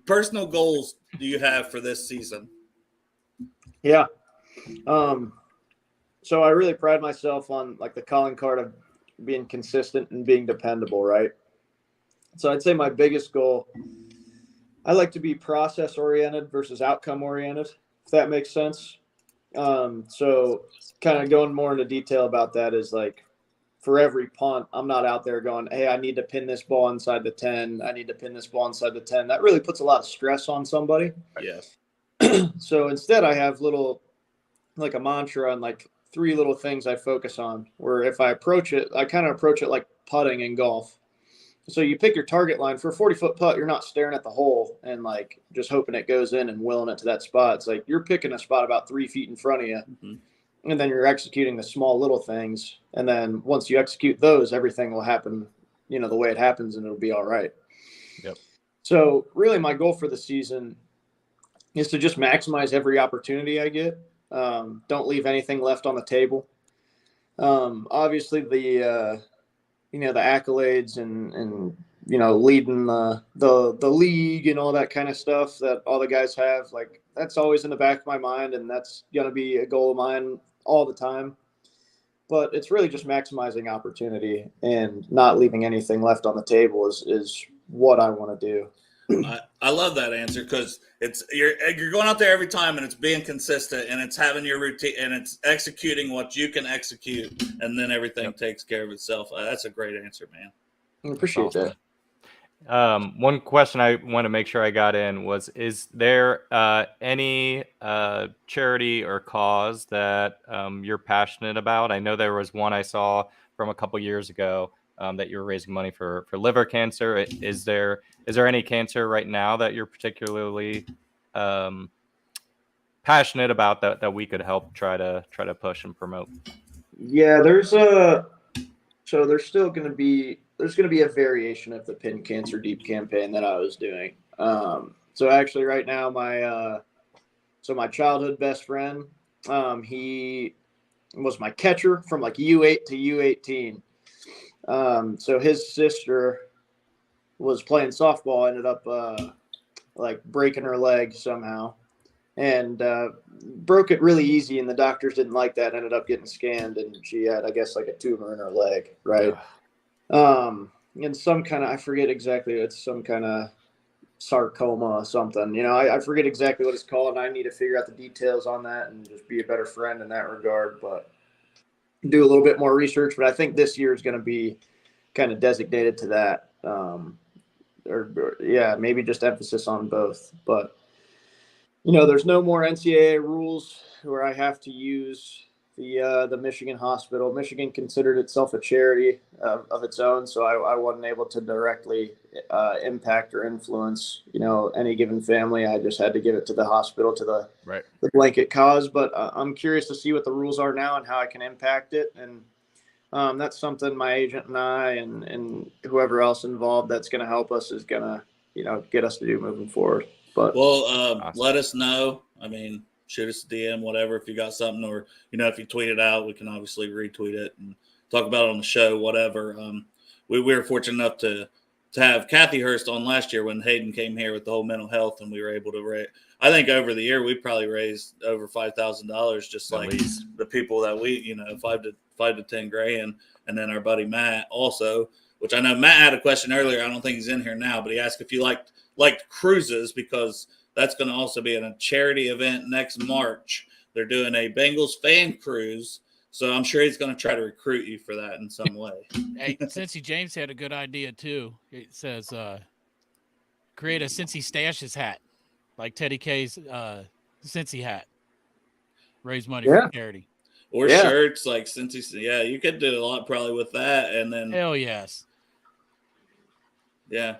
S2: Personal goals do you have for this season?
S4: Yeah. So I really pride myself on like the calling card of being consistent and being dependable, right? So I'd say my biggest goal, I like to be process oriented versus outcome oriented, if that makes sense. So kind of going more into detail about that is like for every punt, I'm not out there going, hey, I need to pin this ball inside the 10. I need to pin this ball inside the 10. That really puts a lot of stress on somebody.
S2: Yes.
S4: So instead I have like a mantra and like 3 little things I focus on, where if I approach it, I kind of approach it like putting in golf. So you pick your target line for a 40-foot putt. You're not staring at the hole and like just hoping it goes in and willing it to that spot. It's like you're picking a spot about 3 feet in front of you, and then you're executing the small little things. And then once you execute those, everything will happen, the way it happens, and it'll be all right.
S5: Yep.
S4: So really my goal for the season is to just maximize every opportunity I get. Don't leave anything left on the table. Obviously the accolades and leading the league and all that kind of stuff that all the guys have, like that's always in the back of my mind, and that's going to be a goal of mine all the time. But it's really just maximizing opportunity and not leaving anything left on the table is what I want to do.
S2: I love that answer because you're going out there every time and it's being consistent and it's having your routine and it's executing what you can execute, and then everything takes care of itself. That's a great answer, man.
S4: I appreciate that.
S5: One question I want to make sure I got in was, is there any charity or cause that you're passionate about? I know there was one I saw from a couple years ago that you were raising money for liver cancer. Is there any cancer right now that you're particularly passionate about that we could help try to push and promote?
S4: Yeah, there's going to be a variation of the Pin Cancer Deep campaign that I was doing. So actually right now my childhood best friend, he was my catcher from like U8 to U18. So his sister was playing softball, ended up like breaking her leg somehow, and broke it really easy. And the doctors didn't like that. Ended up getting scanned, and she had, I guess, like a tumor in her leg, right? And some kind of, I forget exactly. It's some kind of sarcoma or something. I forget exactly what it's called, and I need to figure out the details on that and just be a better friend in that regard. But do a little bit more research. But I think this year is going to be kind of designated to that. Or maybe just emphasis on both. But there's no more NCAA rules where I have to use the Michigan hospital. Michigan considered itself a charity of its own, so I wasn't able to directly impact or influence any given family. I just had to give it to the hospital, to the blanket cause. But I'm curious to see what the rules are now and how I can impact it. And that's something my agent and I and whoever else involved that's going to help us is going to get us to do moving forward. But
S2: awesome. Let us know. I mean, shoot us a DM, whatever, if you got something, or, if you tweet it out, we can obviously retweet it and talk about it on the show, whatever. We were fortunate enough to have Kathy Hurst on last year when Hayden came here with the whole mental health, and we were able to raise, I think over the year, we probably raised over $5,000, just like the people that we, $5 to 10 grand. And then our buddy Matt also, which I know Matt had a question earlier. I don't think he's in here now, but he asked if you liked cruises, because that's going to also be in a charity event next March. They're doing a Bengals fan cruise, so I'm sure he's going to try to recruit you for that in some way.
S3: Hey, Cincy James had a good idea too. It says create a Cincy Stashes hat, like Teddy K's Cincy hat. Raise money for charity.
S2: Or shirts like Cincy. Yeah, you could do a lot probably with that. And then
S3: hell yes.
S2: Yeah.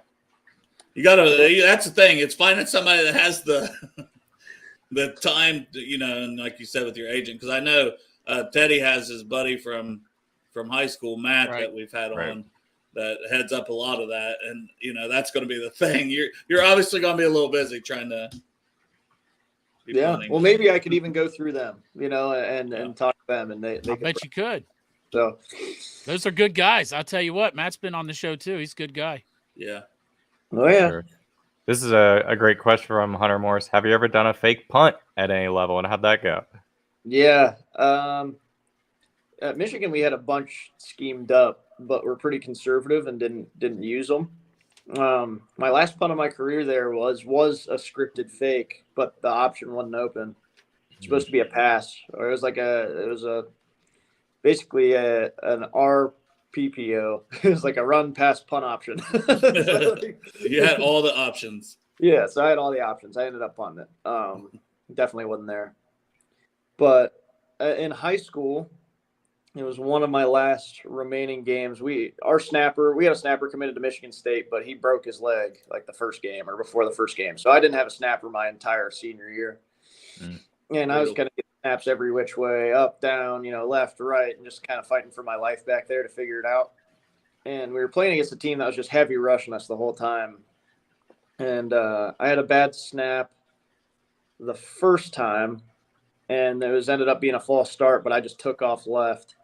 S2: You gotta. That's the thing. It's finding somebody that has the time, and like you said with your agent, because I know Teddy has his buddy from high school, Matt, that we've had on, that heads up a lot of that, and that's going to be the thing. You're obviously going to be a little busy trying to.
S4: Well, maybe I could even go through them, and talk to them, and they
S3: I bet you could.
S4: So
S3: those are good guys. I'll tell you what, Matt's been on the show too. He's a good guy.
S2: Yeah.
S4: Oh yeah.
S5: Sure. This is a great question from Hunter Morris. Have you ever done a fake punt at any level, and how'd that go?
S4: Yeah. At Michigan, we had a bunch schemed up, but we're pretty conservative and didn't use them. My last punt of my career there was a scripted fake, but the option wasn't open. It's supposed to be a pass, or it was basically an RPPO. It was like a run, pass, punt option.
S2: You had all the options.
S4: Yeah, so I had all the options. I ended up punting it. Definitely wasn't there. But in high school, it was one of my last remaining games. We had a snapper committed to Michigan State, but he broke his leg like the first game or before the first game. So I didn't have a snapper my entire senior year. And I was kind of getting snaps every which way, up, down, left, right, and just kind of fighting for my life back there to figure it out. And we were playing against a team that was just heavy rushing us the whole time. And I had a bad snap the first time, and it ended up being a false start, but I just took off left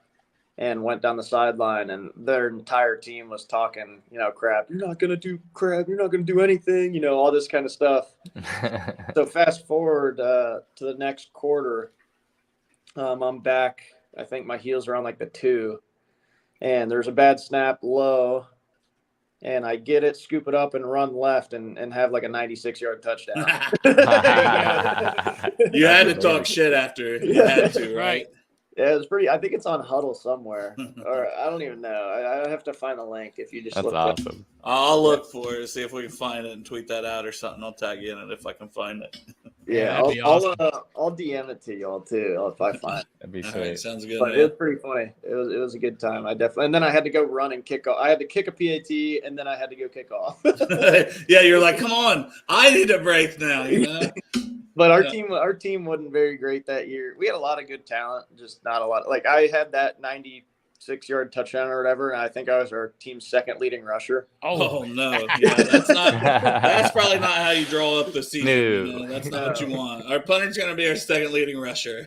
S4: and went down the sideline, and their entire team was talking, crap. You're not going to do crap. You're not going to do anything, all this kind of stuff. So fast forward to the next quarter, I'm back. I think my heels are on like the 2, and there's a bad snap low, and I get it, scoop it up, and run left and have like a 96-yard touchdown.
S2: You had to talk shit after you had to, right?
S4: Yeah, it was pretty. I think it's on Huddle somewhere, or I don't even know. I have to find the link. If you just
S5: That's
S4: look
S5: awesome.
S2: I'll look for it, see if we can find it, and tweet that out or something. I'll tag you in it if I can find it.
S4: Yeah, I'll DM it to y'all too if I find it.
S5: That'd be
S2: All
S5: sweet.
S2: right, sounds good.
S4: But it was pretty funny. It was a good time. I definitely, and then I had to go run and kick off. I had to kick a PAT, and then I had to go kick off.
S2: Yeah, you're like, come on, I need a break now.
S4: But our team wasn't very great that year. We had a lot of good talent, just not a lot. Like I had that 96-yard touchdown or whatever, and I think I was our team's second leading rusher.
S2: Oh no, yeah, that's probably not how you draw up the season.
S5: No.
S2: That's not what you want. Our punter's going to be our second leading rusher.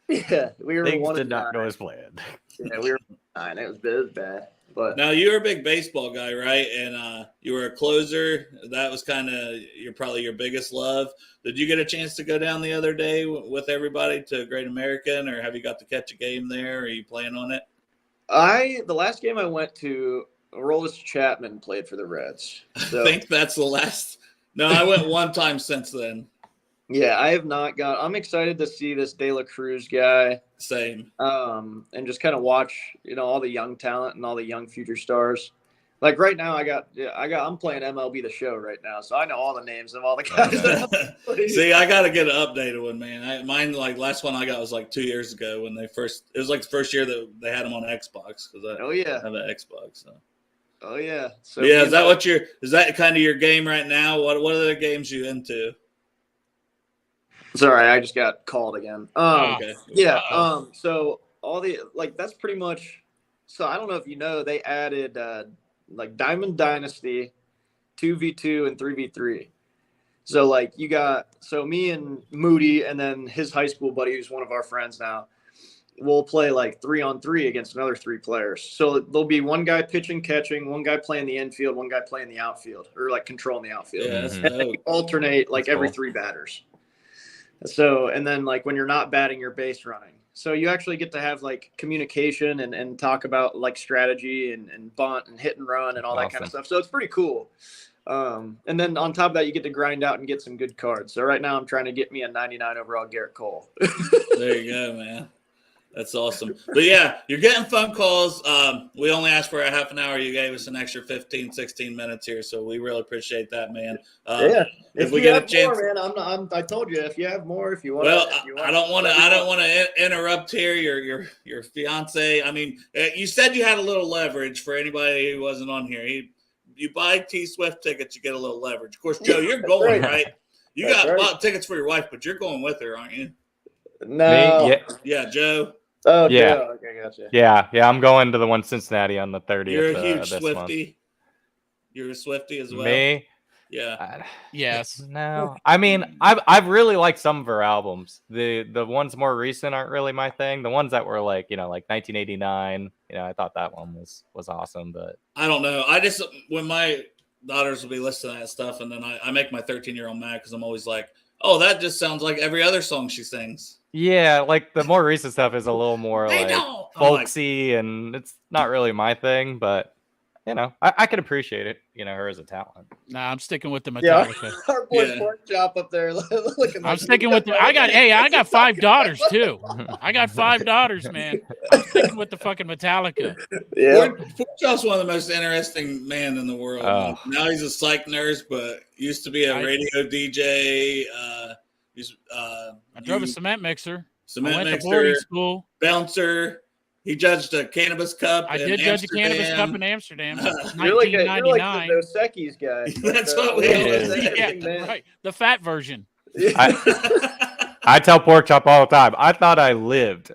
S4: Yeah, we were
S5: Things
S4: one
S5: did
S4: and
S5: not
S4: nine.
S5: go as planned.
S4: Yeah, we were I know it was bad. But
S2: now you were a big baseball guy, right? And you were a closer. That was kind of probably your biggest love. Did you get a chance to go down the other day with everybody to Great American, or have you got to catch a game there? Are you playing on it?
S4: The last game I went to, Aroldis Chapman played for the Reds. So.
S2: I think that's the last. No, I went one time since then.
S4: Yeah, I have not got. I'm excited to see this De La Cruz guy.
S2: Same.
S4: And just kind of watch, all the young talent and all the young future stars. Like right now, I'm playing MLB The Show right now, so I know all the names of all the guys.
S2: See, I got to get an updated one, man. Mine, like last one I got was like 2 years ago when it was like the first year that they had them on Xbox because I have an Xbox. So.
S4: Oh yeah. So
S2: yeah, is that kind of your game right now? What other games you into?
S4: Sorry, I just got called again.
S2: Okay.
S4: Yeah. So all the that's pretty much. So I don't know if you know, they added like Diamond Dynasty, 2v2 and 3v3. So you got me and Moody and then his high school buddy who's one of our friends now. We'll play 3-on-3 against another 3 players. So there'll be one guy pitching, catching, one guy playing the infield, one guy playing the outfield, or controlling the outfield.
S2: Yeah,
S4: and then alternate every 3 batters. So, and then when you're not batting, you're base running. So you actually get to have communication and talk about strategy and bunt and hit and run and all that kind of stuff. So it's pretty cool. And then on top of that, you get to grind out and get some good cards. So right now I'm trying to get me a 99 overall Garrett Cole.
S2: There you go, man. That's awesome. But yeah, you're getting phone calls. We only asked for a half an hour. You gave us an extra 15, 16 minutes here. So we really appreciate that, man.
S4: Yeah.
S2: If we get a chance,
S4: more, man, I told you, if you have more, if you want.
S2: Well, I don't want to interrupt here. Your fiance. I mean, you said you had a little leverage for anybody who wasn't on here. You buy T Swift tickets, you get a little leverage. Of course, Joe, you're going, right? You bought tickets for your wife, but you're going with her, aren't you?
S4: No.
S5: Me?
S2: Yeah, Joe.
S4: Oh,
S5: yeah.
S4: Joe. Okay, gotcha.
S5: Yeah. I'm going to the one in Cincinnati on the 30th.
S2: You're a huge
S5: this
S2: Swiftie.
S5: Month.
S2: You're a Swiftie as well.
S5: Me?
S2: Yeah.
S3: Yes.
S5: No. I mean, I've really liked some of her albums. The ones more recent aren't really my thing. The ones that were like 1989, I thought that one was awesome, but
S2: I don't know. I just, when my daughters will be listening to that stuff, and then I make my 13-year-old mad because I'm always like, oh, that just sounds like every other song she sings.
S5: yeah, the more recent stuff is a little more
S2: don't.
S5: folksy, and it's not really my thing, but I can appreciate it, her as a talent.
S3: Nah, I'm sticking with the Metallica.
S4: Yeah, our boy Pork Chop up there looking.
S3: I'm sticking with the. I got 5 daughters too. I got 5 daughters, man. I'm sticking with the fucking Metallica.
S4: Yeah,
S2: Pork Chop's one of the most interesting men in the world.
S5: Oh.
S2: Now he's a psych nurse, but used to be a radio DJ.
S3: I drove a cement mixer.
S2: Cement
S3: I went
S2: mixer,
S3: to boarding school.
S2: Bouncer. He judged a cannabis cup.
S3: I did judge a cannabis cup in Amsterdam.
S4: You're like
S3: 1999.
S4: the Dos Equis guy.
S2: That's what we
S3: Yeah, right. The fat version.
S5: I tell Pork Chop all the time. I thought I lived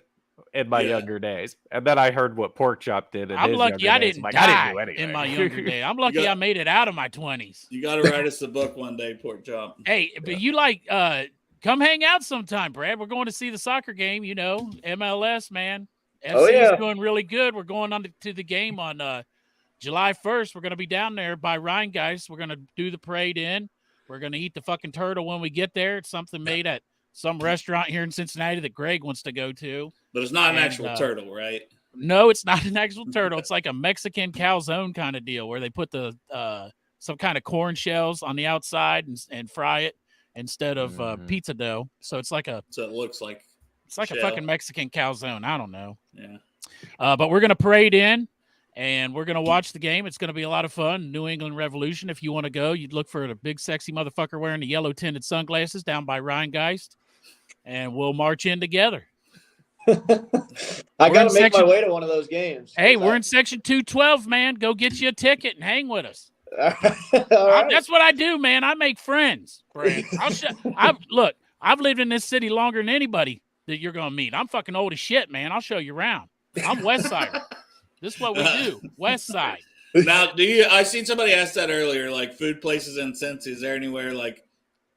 S5: in my younger days, and then I heard what Pork Chop did.
S3: I'm lucky I didn't die
S5: I didn't do anything
S3: in my younger days. I'm lucky I made it out of my 20s.
S2: You got to write us a book one day, Pork Chop.
S3: Hey, but you come hang out sometime, Brad. We're going to see the soccer game. MLS, man. FC is doing really good. We're going on to the game on July 1st. We're going to be down there by Rheingeist. We're going to do the parade in. We're going to eat the fucking turtle when we get there. It's something made at some restaurant here in Cincinnati that Greg wants to go to.
S2: But it's not an actual turtle, right?
S3: No, it's not an actual turtle. It's like a Mexican calzone kind of deal where they put the some kind of corn shells on the outside and fry it instead of pizza dough. So it's like
S2: so it looks like
S3: a fucking Mexican calzone. I don't know.
S2: Yeah.
S3: But we're going to parade in, and we're going to watch the game. It's going to be a lot of fun. New England Revolution. If you want to go, you'd look for a big, sexy motherfucker wearing the yellow tinted sunglasses down by Rheingeist, and we'll march in together.
S4: I got to make my way to one of those games.
S3: Hey, we're in section 212, man. Go get you a ticket and hang with us.
S4: All right.
S3: That's what I do, man. I make friends, Brad. Look, I've lived in this city longer than anybody that you're going to meet. I'm fucking old as shit, man. I'll show you around. I'm West Side. This is what we do. West Side.
S2: Now, I seen somebody ask that earlier, food places in Cincy. Is there anywhere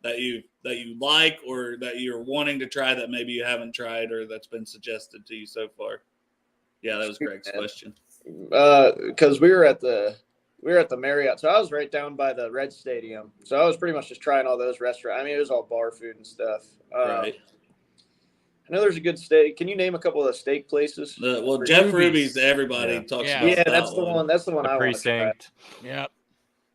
S2: that you like or that you're wanting to try that maybe you haven't tried or that's been suggested to you so far? Yeah, that was Greg's question.
S4: Because we were at the Marriott, so I was right down by the Red Stadium. So I was pretty much just trying all those restaurants. I mean, it was all bar food and stuff.
S2: Right.
S4: I know there's a good steak. Can you name a couple of the steak places?
S2: Jeff Ruby's. Everybody talks about.
S4: Yeah, that's the one. That's the one I want to try.
S3: Yep.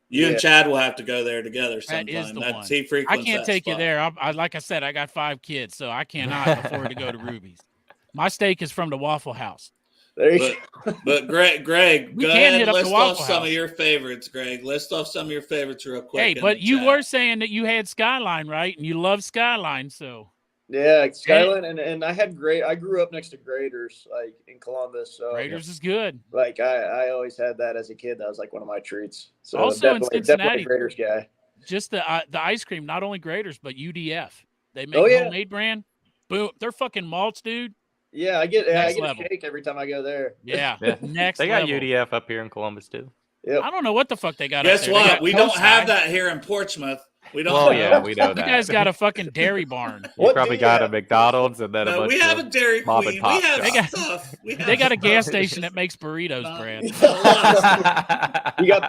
S2: You and Chad will have to go there together sometime.
S3: That is the one.
S2: He frequents
S3: I can't take you there. I like I said, I got 5 kids, so I cannot afford to go to Ruby's. My steak is from the Waffle House.
S2: But Greg,
S3: we
S2: go
S3: can't
S2: ahead.
S3: hit up
S2: List
S3: the
S2: off
S3: Waffle
S2: some
S3: House.
S2: of your favorites, Greg. List off some of your favorites real quick.
S3: Hey, but you were saying that you had Skyline, right? And you love Skyline, so.
S4: Yeah, Skyline, and I grew up next to Graders, like in Columbus. So
S3: Graders is good.
S4: Like I always had that as a kid. That was like one of my treats. So
S3: also in
S4: definitely
S3: Cincinnati,
S4: Graders guy.
S3: Just the ice cream, not only Graders but UDF. They make homemade brand. Boom, they're fucking malts, dude.
S4: Yeah, I get
S3: Next
S4: a
S3: level.
S4: shake every time I go there.
S3: Yeah, next.
S5: They got
S3: level.
S5: UDF up here in Columbus too.
S4: Yep.
S3: I don't know what the fuck they got.
S2: Guess
S3: up there.
S2: what? We don't have
S3: Coastside.
S2: that here in Portsmouth. We don't.
S5: Well, yeah, we know that.
S3: You guys got a fucking dairy barn.
S5: You probably got a McDonald's and then a bunch
S2: we have a
S5: of
S2: Dairy
S5: mom
S2: Queen.
S5: and pop
S2: We have
S5: shops.
S2: stuff.
S3: They got a gas station that makes burritos, Brad.
S4: You got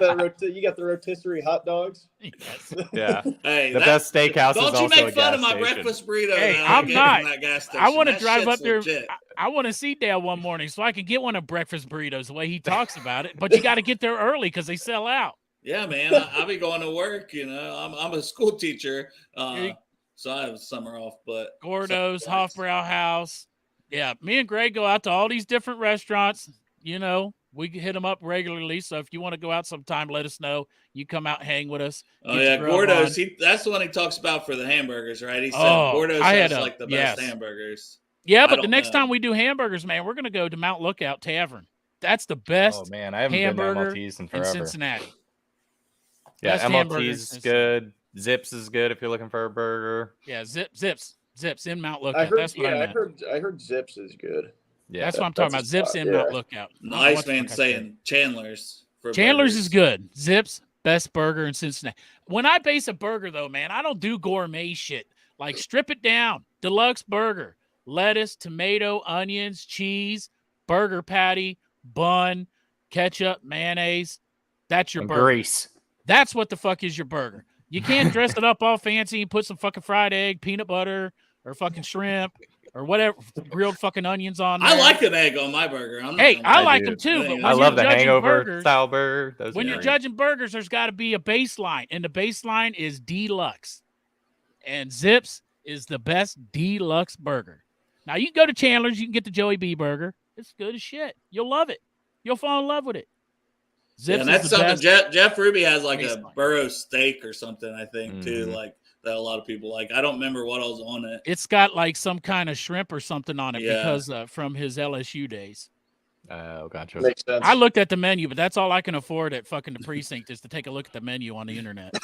S4: the rotisserie hot dogs.
S3: Yes.
S5: Yeah.
S2: Hey,
S5: the best steakhouse is
S2: don't
S5: also
S2: you make
S5: a
S2: fun
S5: gas
S2: of my
S5: station.
S2: breakfast burrito?
S3: Hey,
S2: that I
S3: I'm
S2: get
S3: not.
S2: from that gas station.
S3: I want to
S2: That
S3: drive
S2: shit's
S3: up there.
S2: legit.
S3: I want to see Dale one morning so I can get one of breakfast burritos the way he talks about it. But you got to get there early because they sell out.
S2: Yeah, man. I'll be going to work. You know, I'm a school teacher, so I have summer off. But
S3: Gordo's, Hofbrau House. Yeah, me and Greg go out to all these different restaurants. You know, we hit them up regularly. So if you want to go out sometime, let us know. You come out, hang with us.
S2: Oh yeah, Gordo's. That's the one he talks about for the hamburgers, right? He said Gordo's has like the best hamburgers.
S3: Yeah, but the next time we do hamburgers, man, we're gonna go to Mount Lookout Tavern. That's the best.
S5: Oh man, I haven't
S3: hamburger
S5: been to MLT's in forever.
S3: Cincinnati.
S5: Yeah,
S3: Best
S5: MLT's is good. Zips is good if you're looking for a burger.
S3: Yeah, Zips in Mount Lookout. That's what I meant.
S4: I heard Zips is good.
S5: Yeah,
S3: that's what I'm talking about. Zips in Mount Lookout.
S2: Nice man saying Chandler's.
S3: Chandler's is good. Zips, best burger in Cincinnati. When I base a burger, though, man, I don't do gourmet shit. Like strip it down. Deluxe burger. Lettuce, tomato, onions, cheese, burger patty, bun, ketchup, mayonnaise. That's your burger.
S5: Grease.
S3: That's what the fuck is your burger. You can't dress it up all fancy and put some fucking fried egg, peanut butter, or fucking shrimp, or whatever, grilled fucking onions on there.
S2: I like an egg on my burger.
S3: I like them too. But when
S5: I love the hangover
S3: burgers,
S5: style burger.
S3: When you're judging burgers, there's got to be a baseline, and the baseline is deluxe. And Zips is the best deluxe burger. Now you can go to Chandler's, you can get the Joey B burger. It's good as shit. You'll love it. You'll fall in love with it.
S2: Zips and that's something Jeff Ruby has like a burro steak or something, I think, too, like that a lot of people like. I don't remember what else on it.
S3: It's got like some kind of shrimp or something on it because from his LSU days.
S5: Oh, gotcha.
S4: Makes sense.
S3: I looked at the menu, but that's all I can afford at fucking the precinct is to take a look at the menu on the internet.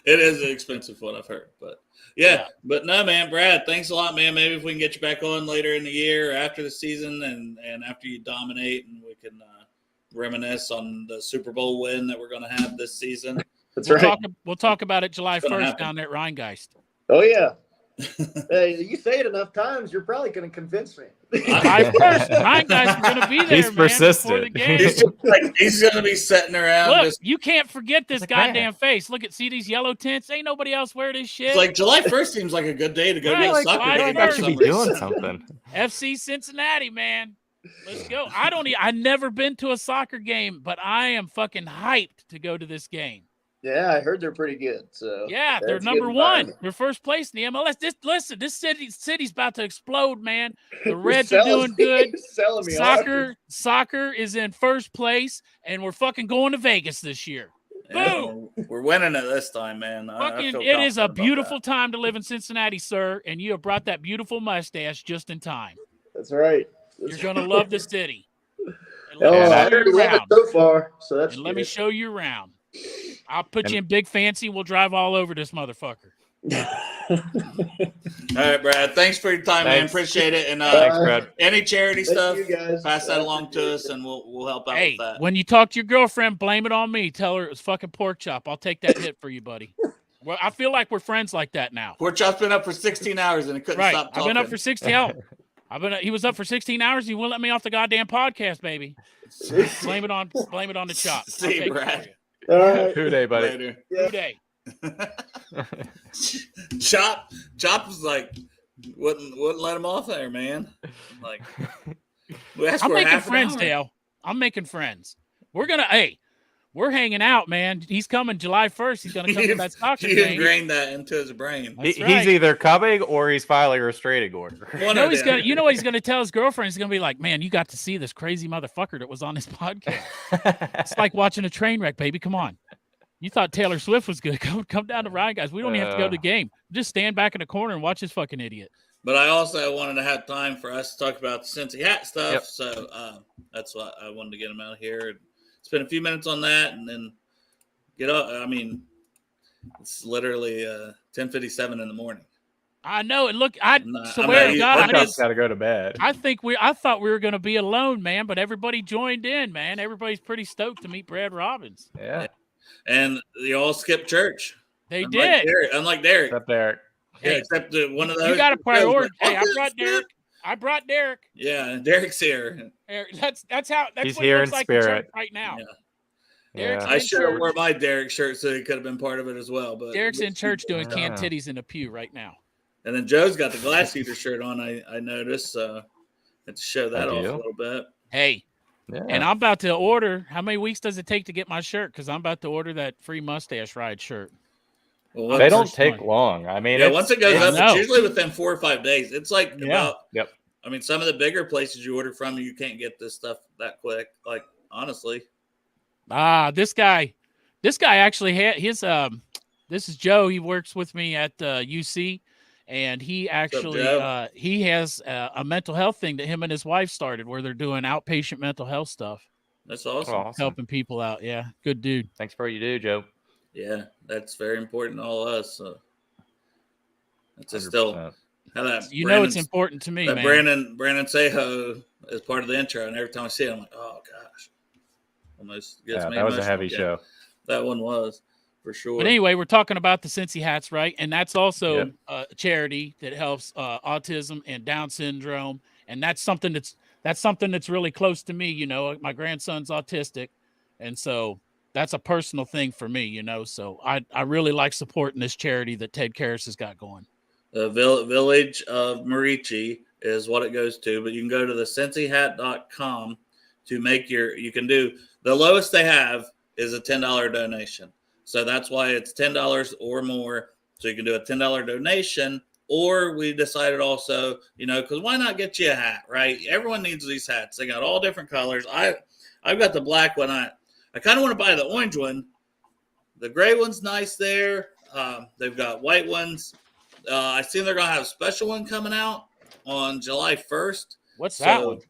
S2: It is an expensive one, I've heard, but yeah. But no, man, Brad, thanks a lot, man. Maybe if we can get you back on later in the year or after the season and after you dominate, and we can reminisce on the Super Bowl win that we're going to have this season.
S4: That's right.
S3: We'll talk about it July 1st down there at Rheingeist.
S4: Oh, yeah. Hey, you say it enough times, you're probably going to convince me.
S3: July 1st, Rheingeist are going to be there,
S5: He's
S3: man,
S5: persistent.
S3: before the game.
S2: He's going to be sitting around.
S3: Look, you can't forget this goddamn face. Look see these yellow tints. Ain't nobody else wear this shit.
S2: It's like July 1st seems like a good day to go to a soccer game.
S5: I should be doing something.
S3: FC Cincinnati, man. Let's go. I've never been to a soccer game, but I am fucking hyped to go to this game.
S4: Yeah, I heard they're pretty good. So
S3: yeah, they're number one. They're first place in the MLS. This city's about to explode, man. The Reds are doing good. Soccer is in first place, and we're fucking going to Vegas this year. Boom!
S2: We're winning it this time, man.
S3: It is a beautiful time to live in Cincinnati, sir, and you have brought that beautiful mustache just in time.
S4: That's right.
S3: You're gonna love the city.
S4: I already love it so far. So that's
S3: let me show you around. I'll put you in big fancy. We'll drive all over this motherfucker.
S2: All right, Brad. Thanks for your time, man. Appreciate it. And
S5: thanks, Brad.
S2: Any charity stuff, pass that along to us, and we'll help out with that.
S3: When you talk to your girlfriend, blame it on me. Tell her it was fucking pork chop. I'll take that hit for you, buddy. Well, I feel like we're friends like that now.
S2: Pork chop's been up for 16 hours, and it couldn't stop talking.
S3: I've been up for 16 hours. He was up for 16 hours. He wouldn't let me off the goddamn podcast, baby. blame it on the chop.
S2: See, Brad.
S4: All right.
S5: Who day, buddy?
S2: Later.
S3: Who day?
S2: Chop was like, wouldn't let him off there, man. Like,
S3: I'm making friends, Dale. I'm making friends. We're hanging out, man. He's coming July 1st. He's gonna come to that soccer game.
S2: You ingrained that into his brain.
S3: That's right.
S5: He's either coming or he's filing a restraining order.
S3: You know what he's gonna tell his girlfriend? He's gonna be like, "Man, you got to see this crazy motherfucker that was on his podcast. It's like watching a train wreck, baby. Come on. You thought Taylor Swift was good. Come down to Ryan, guys. We don't even have to go to the game. Just stand back in the corner and watch this fucking idiot."
S2: But I also wanted to have time for us to talk about the Cincy hat stuff.
S5: Yep.
S2: So that's why I wanted to get him out here. Spend a few minutes on that and then get up. I mean, it's literally 10:57 in the morning.
S3: I know. And look, I swear to God,
S5: I just got to go to bed.
S3: I thought we were going to be alone, man, but everybody joined in, man. Everybody's pretty stoked to meet Brad Robbins.
S5: Yeah.
S2: And they all skipped church.
S3: They did.
S2: Unlike Derek.
S5: Except Derek.
S2: Yeah, except one of those.
S3: You got to prioritize. Hey, I brought Derek.
S2: Yeah, Derek's here.
S3: That's he's
S5: what
S3: here
S5: it
S3: looks
S5: in
S3: like
S5: spirit
S3: right now.
S2: Yeah. I should have wore my Derek shirt so he could have been part of it as well. But
S3: Derek's in church doing canned titties in a pew right now.
S2: And then Joe's got the Glass Eater shirt on, I noticed. So had to show that off a little bit.
S3: Hey, and I'm about to order. How many weeks does it take to get my shirt? Because I'm about to order that free mustache ride shirt.
S5: Well, they don't take long. I mean,
S2: once it goes up, it's usually within 4 or 5 days. It's like about.
S5: Yep.
S2: I mean, some of the bigger places you order from, you can't get this stuff that quick. Like, honestly.
S3: This guy actually had his. This is Joe. He works with me at UC, and he actually he has a mental health thing that him and his wife started, where they're doing outpatient mental health stuff.
S2: That's awesome.
S3: Helping people out. Yeah, good dude.
S5: Thanks for what you do, Joe.
S2: Yeah, that's very important to all of us. So that's still how that.
S3: It's important to me, man.
S2: Brandon Sejo is part of the intro, and every time I see it, I'm like, oh gosh, almost gets me.
S5: That was a heavy show.
S2: That one was for sure.
S3: But anyway, we're talking about the Cincy hats, right? And that's also a charity that helps autism and Down syndrome, and that's something that's really close to me. You know, my grandson's autistic, and so that's a personal thing for me. You know, so I really like supporting this charity that Ted Karras has got going.
S2: The Village of Marici is what it goes to, but you can go to the cincyhat.com to make you can do the lowest they have is a $10 donation. So that's why it's $10 or more. So you can do a $10 donation, or we decided also, because why not get you a hat, right? Everyone needs these hats. They got all different colors. I've got the black one. I kind of want to buy the orange one. The gray one's nice there. They've got white ones. I see they're going to have a special one coming out on July 1st.
S3: What's that one?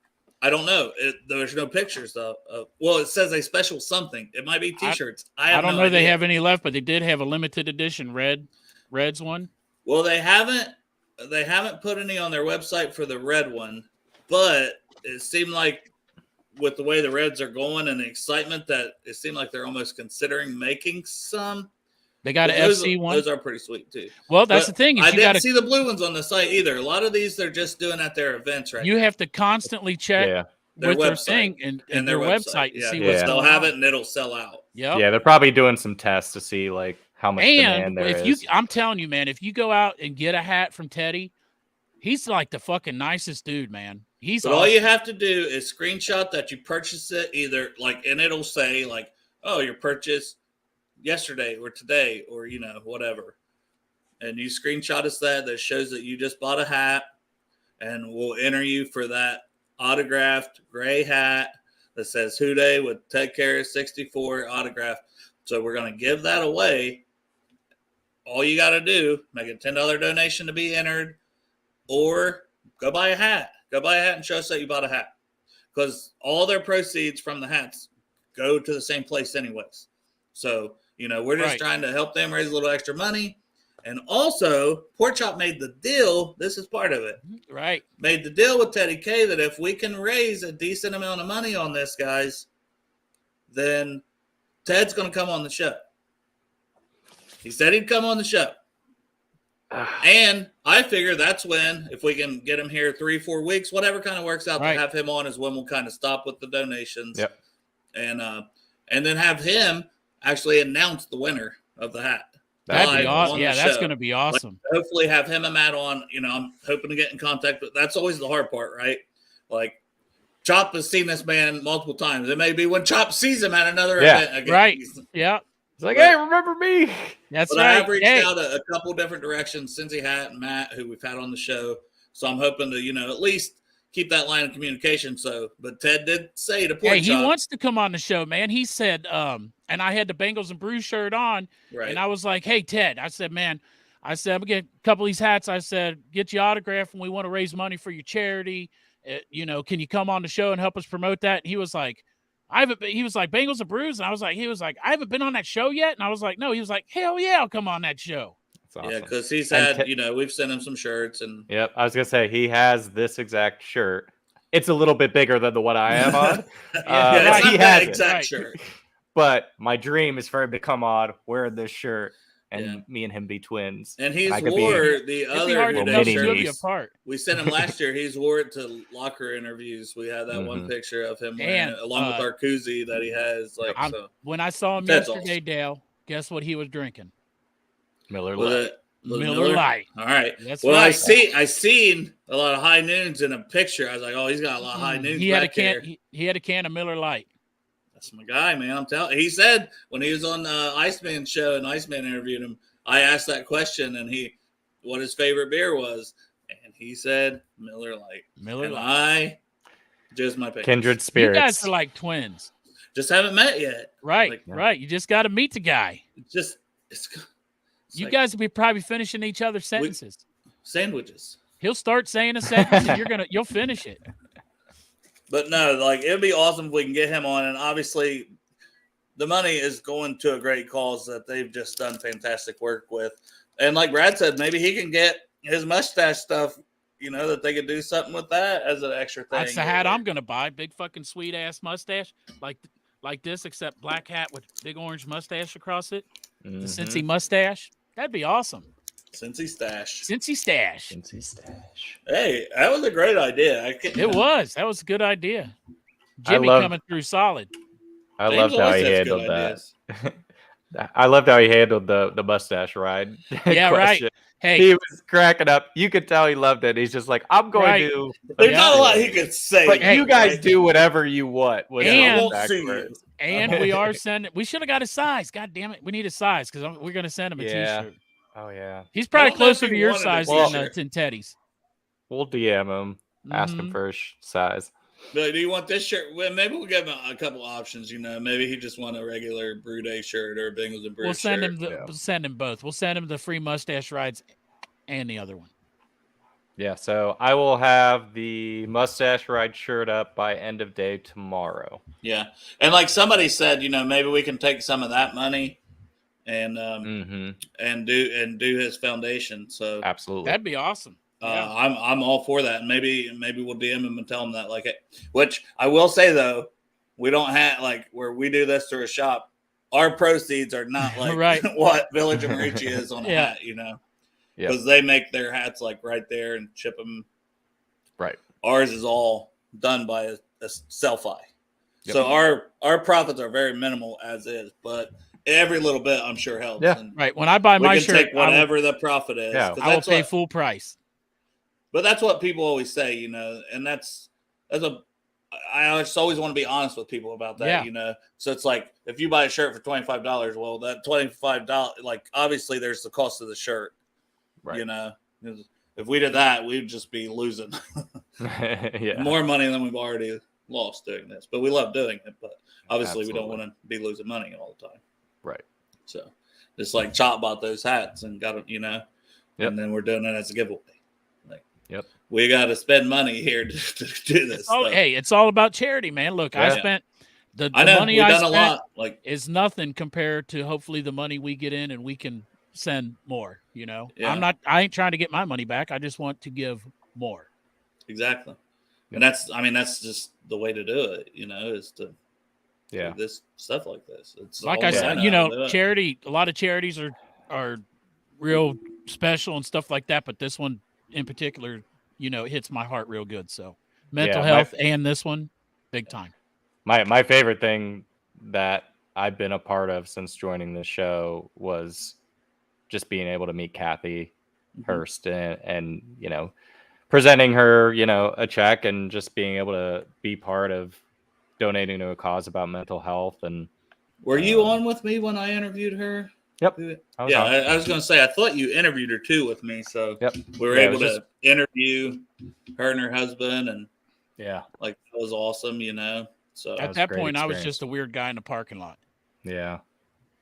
S2: I don't know. There's no pictures though. Well, it says a special something. It might be T-shirts. I don't know
S3: they have any left, but they did have a limited edition Reds one.
S2: Well, they haven't put any on their website for the red one, but it seemed like with the way the Reds are going and the excitement that it seemed like they're almost considering making some.
S3: They got an FC one.
S2: Those are pretty sweet too.
S3: Well, that's the thing.
S2: I didn't see the blue ones on the site either. A lot of these they're just doing at their events right now.
S3: You have to constantly check with their thing and their website to see what's
S2: they'll have it and it'll sell out.
S3: Yep.
S5: Yeah, they're probably doing some tests to see like how much demand there is.
S3: I'm telling you, man, if you go out and get a hat from Teddy, he's like the fucking nicest dude, man. But
S2: all you have to do is screenshot that you purchased it either and it'll say like, oh, your purchase yesterday or today or whatever, and you screenshot us that shows that you just bought a hat, and we'll enter you for that autographed gray hat that says "Who Day" with Ted Karras 64 autograph. So we're going to give that away. All you got to do, make a $10 donation to be entered, or go buy a hat and show us that you bought a hat, because all their proceeds from the hats go to the same place anyways. So we're just trying to help them raise a little extra money. And also, Pork Chop made the deal. This is part of it.
S3: Right.
S2: Made the deal with Teddy K that if we can raise a decent amount of money on this, guys, then Ted's going to come on the show. He said he'd come on the show. And I figure that's when, if we can get him here 3-4 weeks, whatever kind of works out to have him on, is when we'll kind of stop with the donations.
S5: Yep.
S2: And then have him actually announce the winner of the hat.
S3: That'd be awesome. Yeah, that's going to be awesome.
S2: Like, hopefully have him and Matt on. You know, I'm hoping to get in contact, but that's always the hard part, right? Like, Chop has seen this man multiple times. It may be when Chop sees him at another event again.
S3: Right. Yeah.
S5: It's like, hey, remember me?
S3: That's
S2: right.
S3: I
S2: have reached out a couple different directions. Cincy Hat and Matt, who we've had on the show. So I'm hoping to, you know, at least keep that line of communication. But Ted did say to Pork
S3: Chop, he wants to come on the show, man. He said, and I had the Bengals and Brews shirt on, and I was like, hey, Ted, I said, man, I'm going to get a couple of these hats. I said, get your autograph, and we want to raise money for your charity. You know, can you come on the show and help us promote that? And he was like, he was like, Bengals and Brews. And he was like, I haven't been on that show yet. And I was like, no. He was like, hell yeah, I'll come on that show.
S5: Awesome.
S2: Yeah, because he's had, you know, we've sent him some shirts. And
S5: yep, I was going to say, he has this exact shirt. It's a little bit bigger than the one I am on.
S2: He has exact shirt.
S5: But my dream is for him to come on wearing this shirt and me and him be twins.
S2: And he's wore the other
S5: shirt.
S2: We sent him last year. He's wore it to locker interviews. We had that one picture of him wearing it, along with our koozie that he has. Like,
S3: when I saw him yesterday, Dale, guess what he was drinking?
S5: Miller Lite.
S3: Miller Lite.
S2: All right.
S3: That's
S2: well,
S3: right.
S2: I seen a lot of high noons in a picture. I was like, oh, he's got a lot of high noons.
S3: He had a can. He had a can of Miller Lite.
S2: That's my guy, man. I'm telling. He said when he was on the Iceman show and Iceman interviewed him, I asked that question and what his favorite beer was, and he said Miller Lite.
S3: Miller Lite.
S2: Just my pick.
S5: Kindred spirits.
S3: You guys are like twins.
S2: Just haven't met yet.
S3: Right. Right. You just got to meet the guy.
S2: It's
S3: you like, guys will be probably finishing each other's sentences.
S2: Sandwiches.
S3: He'll start saying a sentence and you'll finish it.
S2: But no, like, it'd be awesome if we can get him on. And obviously the money is going to a great cause that they've just done fantastic work with. And like Brad said, maybe he can get his mustache stuff, you know, that they could do something with that as an extra thing.
S3: That's the hat I'm going to buy. Big fucking sweet ass mustache like this, except black hat with big orange mustache across it. The Cincy mustache. That'd be awesome.
S2: Cincy stash.
S3: Cincy stash.
S5: Cincy stash.
S2: Hey, that was a great idea.
S3: That was a good idea. Jimmy coming through solid.
S5: I loved how he handled that. I loved how he handled the mustache ride.
S3: Yeah, right. Hey,
S5: he was cracking up. You could tell he loved it. He's just like, I'm going to.
S2: There's not a lot he could say.
S5: But you guys do whatever you want.
S3: And we are sending. We should have got a size. God damn it, we need a size because we're going to send him a T-shirt.
S5: Oh yeah,
S3: he's probably closer to your size than Teddy's.
S5: We'll DM him, ask him for his size.
S2: But do you want this shirt? Well, maybe we'll give him a couple options. You know, maybe he just want a regular Brew Day shirt or a Bengals and Brew shirt.
S3: We'll send him both. We'll send him the free mustache rides and the other one.
S5: Yeah, so I will have the mustache ride shirt up by end of day tomorrow.
S2: Yeah, and like somebody said, you know, maybe we can take some of that money and do his foundation. So
S5: absolutely,
S3: that'd be awesome.
S2: I'm all for that. And maybe we'll DM him and tell him that, like, which I will say though, we don't have like where we do this through a shop. Our proceeds are not like what Village of Marici is on a hat, you know, because they make their hats like right there and ship them. Right. Ours is all done by a Selfie. Yep. So our profits are very minimal as is, but every little bit I'm sure helps.
S3: Yeah. And right. When I buy my shirt,
S2: take whatever the profit is.
S3: Yeah. I will pay full price.
S2: But that's what people always say, you know, and I just always want to be honest with people about that, you know. So it's like if you buy a shirt for $25, well, that $25, like obviously there's the cost of the shirt, right? You know, if we did that, we'd just be losing more money than we've already lost doing this. But we love doing it, but obviously we don't want to be losing money all the time,
S5: right? So
S2: just like Chop bought those hats and got it, you know, and then we're doing it as a giveaway.
S5: Yep.
S2: We got to spend money here to do this.
S3: Hey, it's all about charity, man. Look, I spent the money I spent a lot, is nothing compared to hopefully the money we get in and we can send more, you know. Yeah. I ain't trying to get my money back. I just want to give more.
S2: Exactly. And that's just the way to do it, you know, is to do this stuff like this. It's
S3: like I said, you know, charity, a lot of charities are real special and stuff like that, but this one in particular, hits my heart real good. So mental health and this one, big time.
S5: My favorite thing that I've been a part of since joining the show was just being able to meet Kathy Hurst and presenting her, a check and just being able to be part of donating to a cause about mental health. And
S2: were you on with me when I interviewed her?
S5: Yep.
S2: I was going to say, I thought you interviewed her too with me. So we were able to interview her and her husband. And like, that was awesome, So
S3: at that point, I was just a weird guy in the parking lot.
S5: Yeah.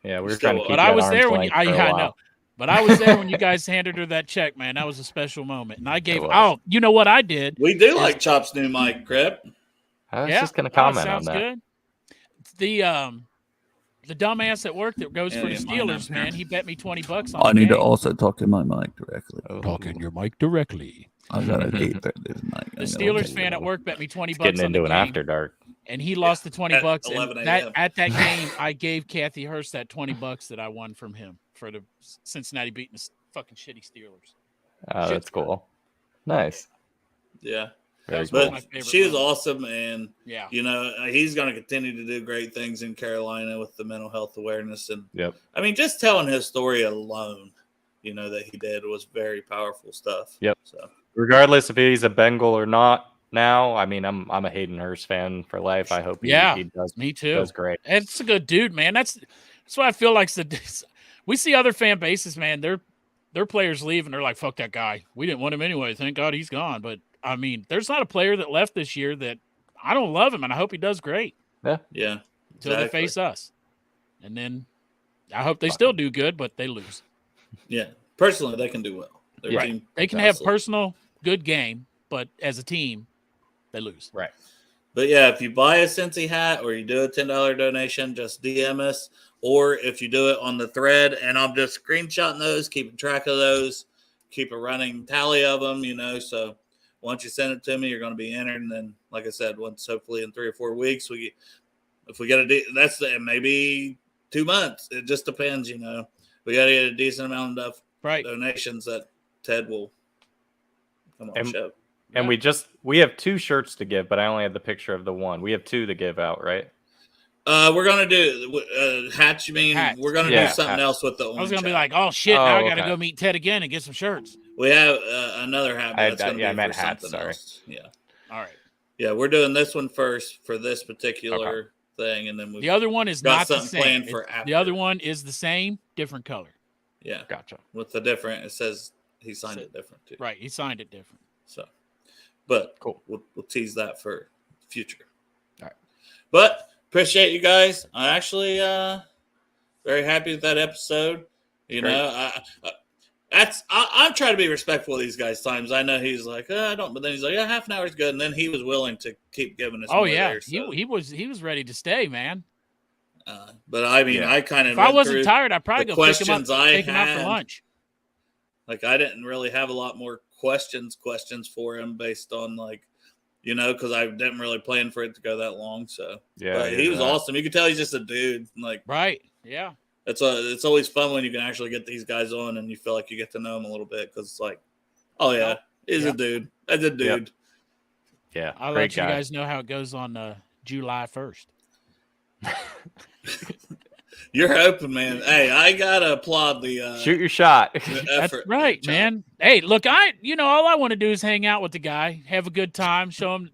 S5: Yeah. We were trying to keep
S3: but I was there when I know. But I was there when you guys handed her that check, man. That was a special moment. And I gave, you know what I did?
S2: We do like Chop's new mic, Crip.
S5: I was just going to comment on that.
S3: Good. The dumbass at work that goes for the Steelers, man, he bet me $20 on
S6: I need to also talk in my mic directly.
S3: Talk in your mic directly.
S6: I got to keep it. This mic.
S3: The Steelers fan at work bet me $20
S5: getting
S3: on the
S5: into
S3: game,
S5: an after dark.
S3: and he lost the $20. And at that game, I gave Kathy Hurst that $20 that I won from him for the Cincinnati beating the fucking shitty Steelers.
S5: Oh, that's cool. Nice.
S2: Yeah.
S3: But
S2: she was awesome, and
S3: yeah,
S2: he's going to continue to do great things in Carolina with the mental health awareness. And
S5: I
S2: mean, just telling his story alone, that he did was very powerful stuff.
S5: Yep.
S2: So
S5: regardless if he's a Bengal or not, now, I mean, I'm a Hayden Hurst fan for life. I hope he does.
S3: Me too.
S5: Does great.
S3: It's a good dude, man. That's what I feel like. We see other fan bases, man. Their players leave and they're like, "Fuck that guy. We didn't want him anyway. Thank God he's gone." But I mean, there's not a player that left this year that I don't love him, and I hope he does great.
S2: Yeah.
S3: Until they face us, and then I hope they still do good, but they lose.
S2: Yeah. Personally, they can do well.
S3: Right. They can have personal good game, but as a team, they lose.
S5: Right.
S2: But yeah, if you buy a Cincy hat or you do a $10 donation, just DM us. Or if you do it on the thread, and I'm just screenshotting those, keeping track of those, keep a running tally of them, So once you send it to me, you're going to be entered. And then, like I said, once hopefully in 3 or 4 weeks, if we get maybe 2 months. It just depends, We got to get a decent amount of donations that Ted will come on the show.
S5: And we have 2 shirts to give, but I only have the picture of the one. We have 2 to give out, right?
S2: We're gonna do hats. You mean hats. We're gonna do something else with the orange?
S3: I was gonna be like, oh shit! Now I gotta go meet Ted again and get some shirts.
S2: We have another hat.
S5: I meant hats. Sorry.
S2: Else. Yeah.
S3: All right.
S2: Yeah, we're doing this one first for this particular thing, and then
S3: the other one is not the same.
S2: Planned for after.
S3: The other one is the same, different color.
S2: Yeah,
S5: gotcha.
S2: With the different, it says he signed it different too.
S3: Right, he signed it different.
S2: So, but
S5: cool.
S2: We'll tease that for future.
S5: All right,
S2: but. Appreciate you guys. I'm actually very happy with that episode. I'm trying to be respectful of these guys' times. I know he's like, I don't, but then he's like, yeah, half an hour is good, and then he was willing to keep giving us.
S3: Oh yeah, there, so. he was ready to stay, man.
S2: But I mean, I kind of.
S3: If I wasn't tired, I'd probably go
S2: pick him up,
S3: take him out for lunch.
S2: Like I didn't really have a lot more questions for him based on like. Because I didn't really plan for it to go that long. So but he was awesome. You could tell he's just a dude. Like
S3: yeah.
S2: It's always fun when you can actually get these guys on and you feel like you get to know them a little bit because it's like, oh yeah, he's a dude. That's a dude.
S5: Yeah,
S3: I'll let you guys know how it goes on July 1st.
S2: You're hoping, man. Hey, I gotta applaud the
S5: shoot your shot.
S3: That's right, man. Hey, look, all I want to do is hang out with the guy, have a good time, show him,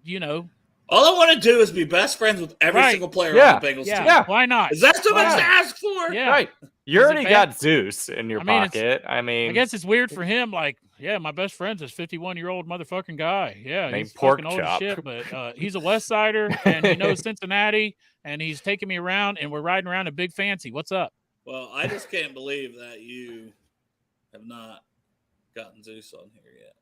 S2: All I want to do is be best friends with every single player on the Bengals team.
S3: Yeah, why not?
S2: Is that too much to ask for?
S3: Yeah.
S5: Right. You already got Zeus in your pocket. I
S3: guess it's weird for him. Like, yeah, my best friend's this 51-year-old motherfucking guy. Yeah, he's
S5: pork
S3: fucking old
S5: chop.
S3: as shit, but he's a West Sider and he knows Cincinnati, and he's taking me around, and we're riding around a big fancy. What's up?
S2: Well, I just can't believe that you have not gotten Zeus on here yet.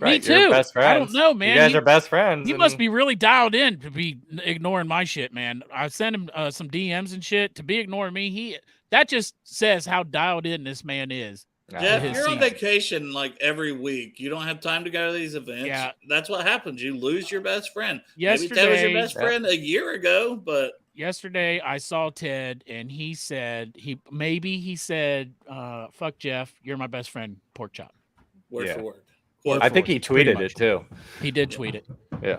S3: Me too.
S5: Best friends.
S3: I don't know, man.
S5: You guys are best friends.
S3: He must be really dialed in to be ignoring my shit, man. I sent him some DMs and shit to be ignoring me. That just says how dialed in this man is.
S2: Jeff, you're on vacation like every week. You don't have time to go to these events. Yeah. That's what happens. You lose your best friend.
S3: Yesterday,
S2: maybe Ted was your best friend a year ago, but
S3: yesterday I saw Ted, and he said fuck Jeff, you're my best friend, pork chop.
S2: Word
S5: Yeah.
S2: for word.
S5: I think he
S3: Pretty
S5: tweeted
S3: much.
S5: it too.
S3: He did tweet it.
S5: Yeah.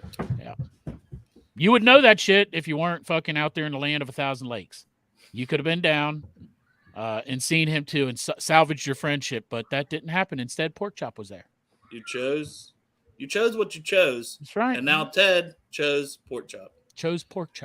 S3: You would know that shit if you weren't fucking out there in the land of 1,000 lakes. You could have been down and seen him too and salvaged your friendship, but that didn't happen. Instead, pork chop was there.
S2: You chose what you chose.
S3: That's right.
S2: And now Ted chose pork chop.
S3: Chose pork chop.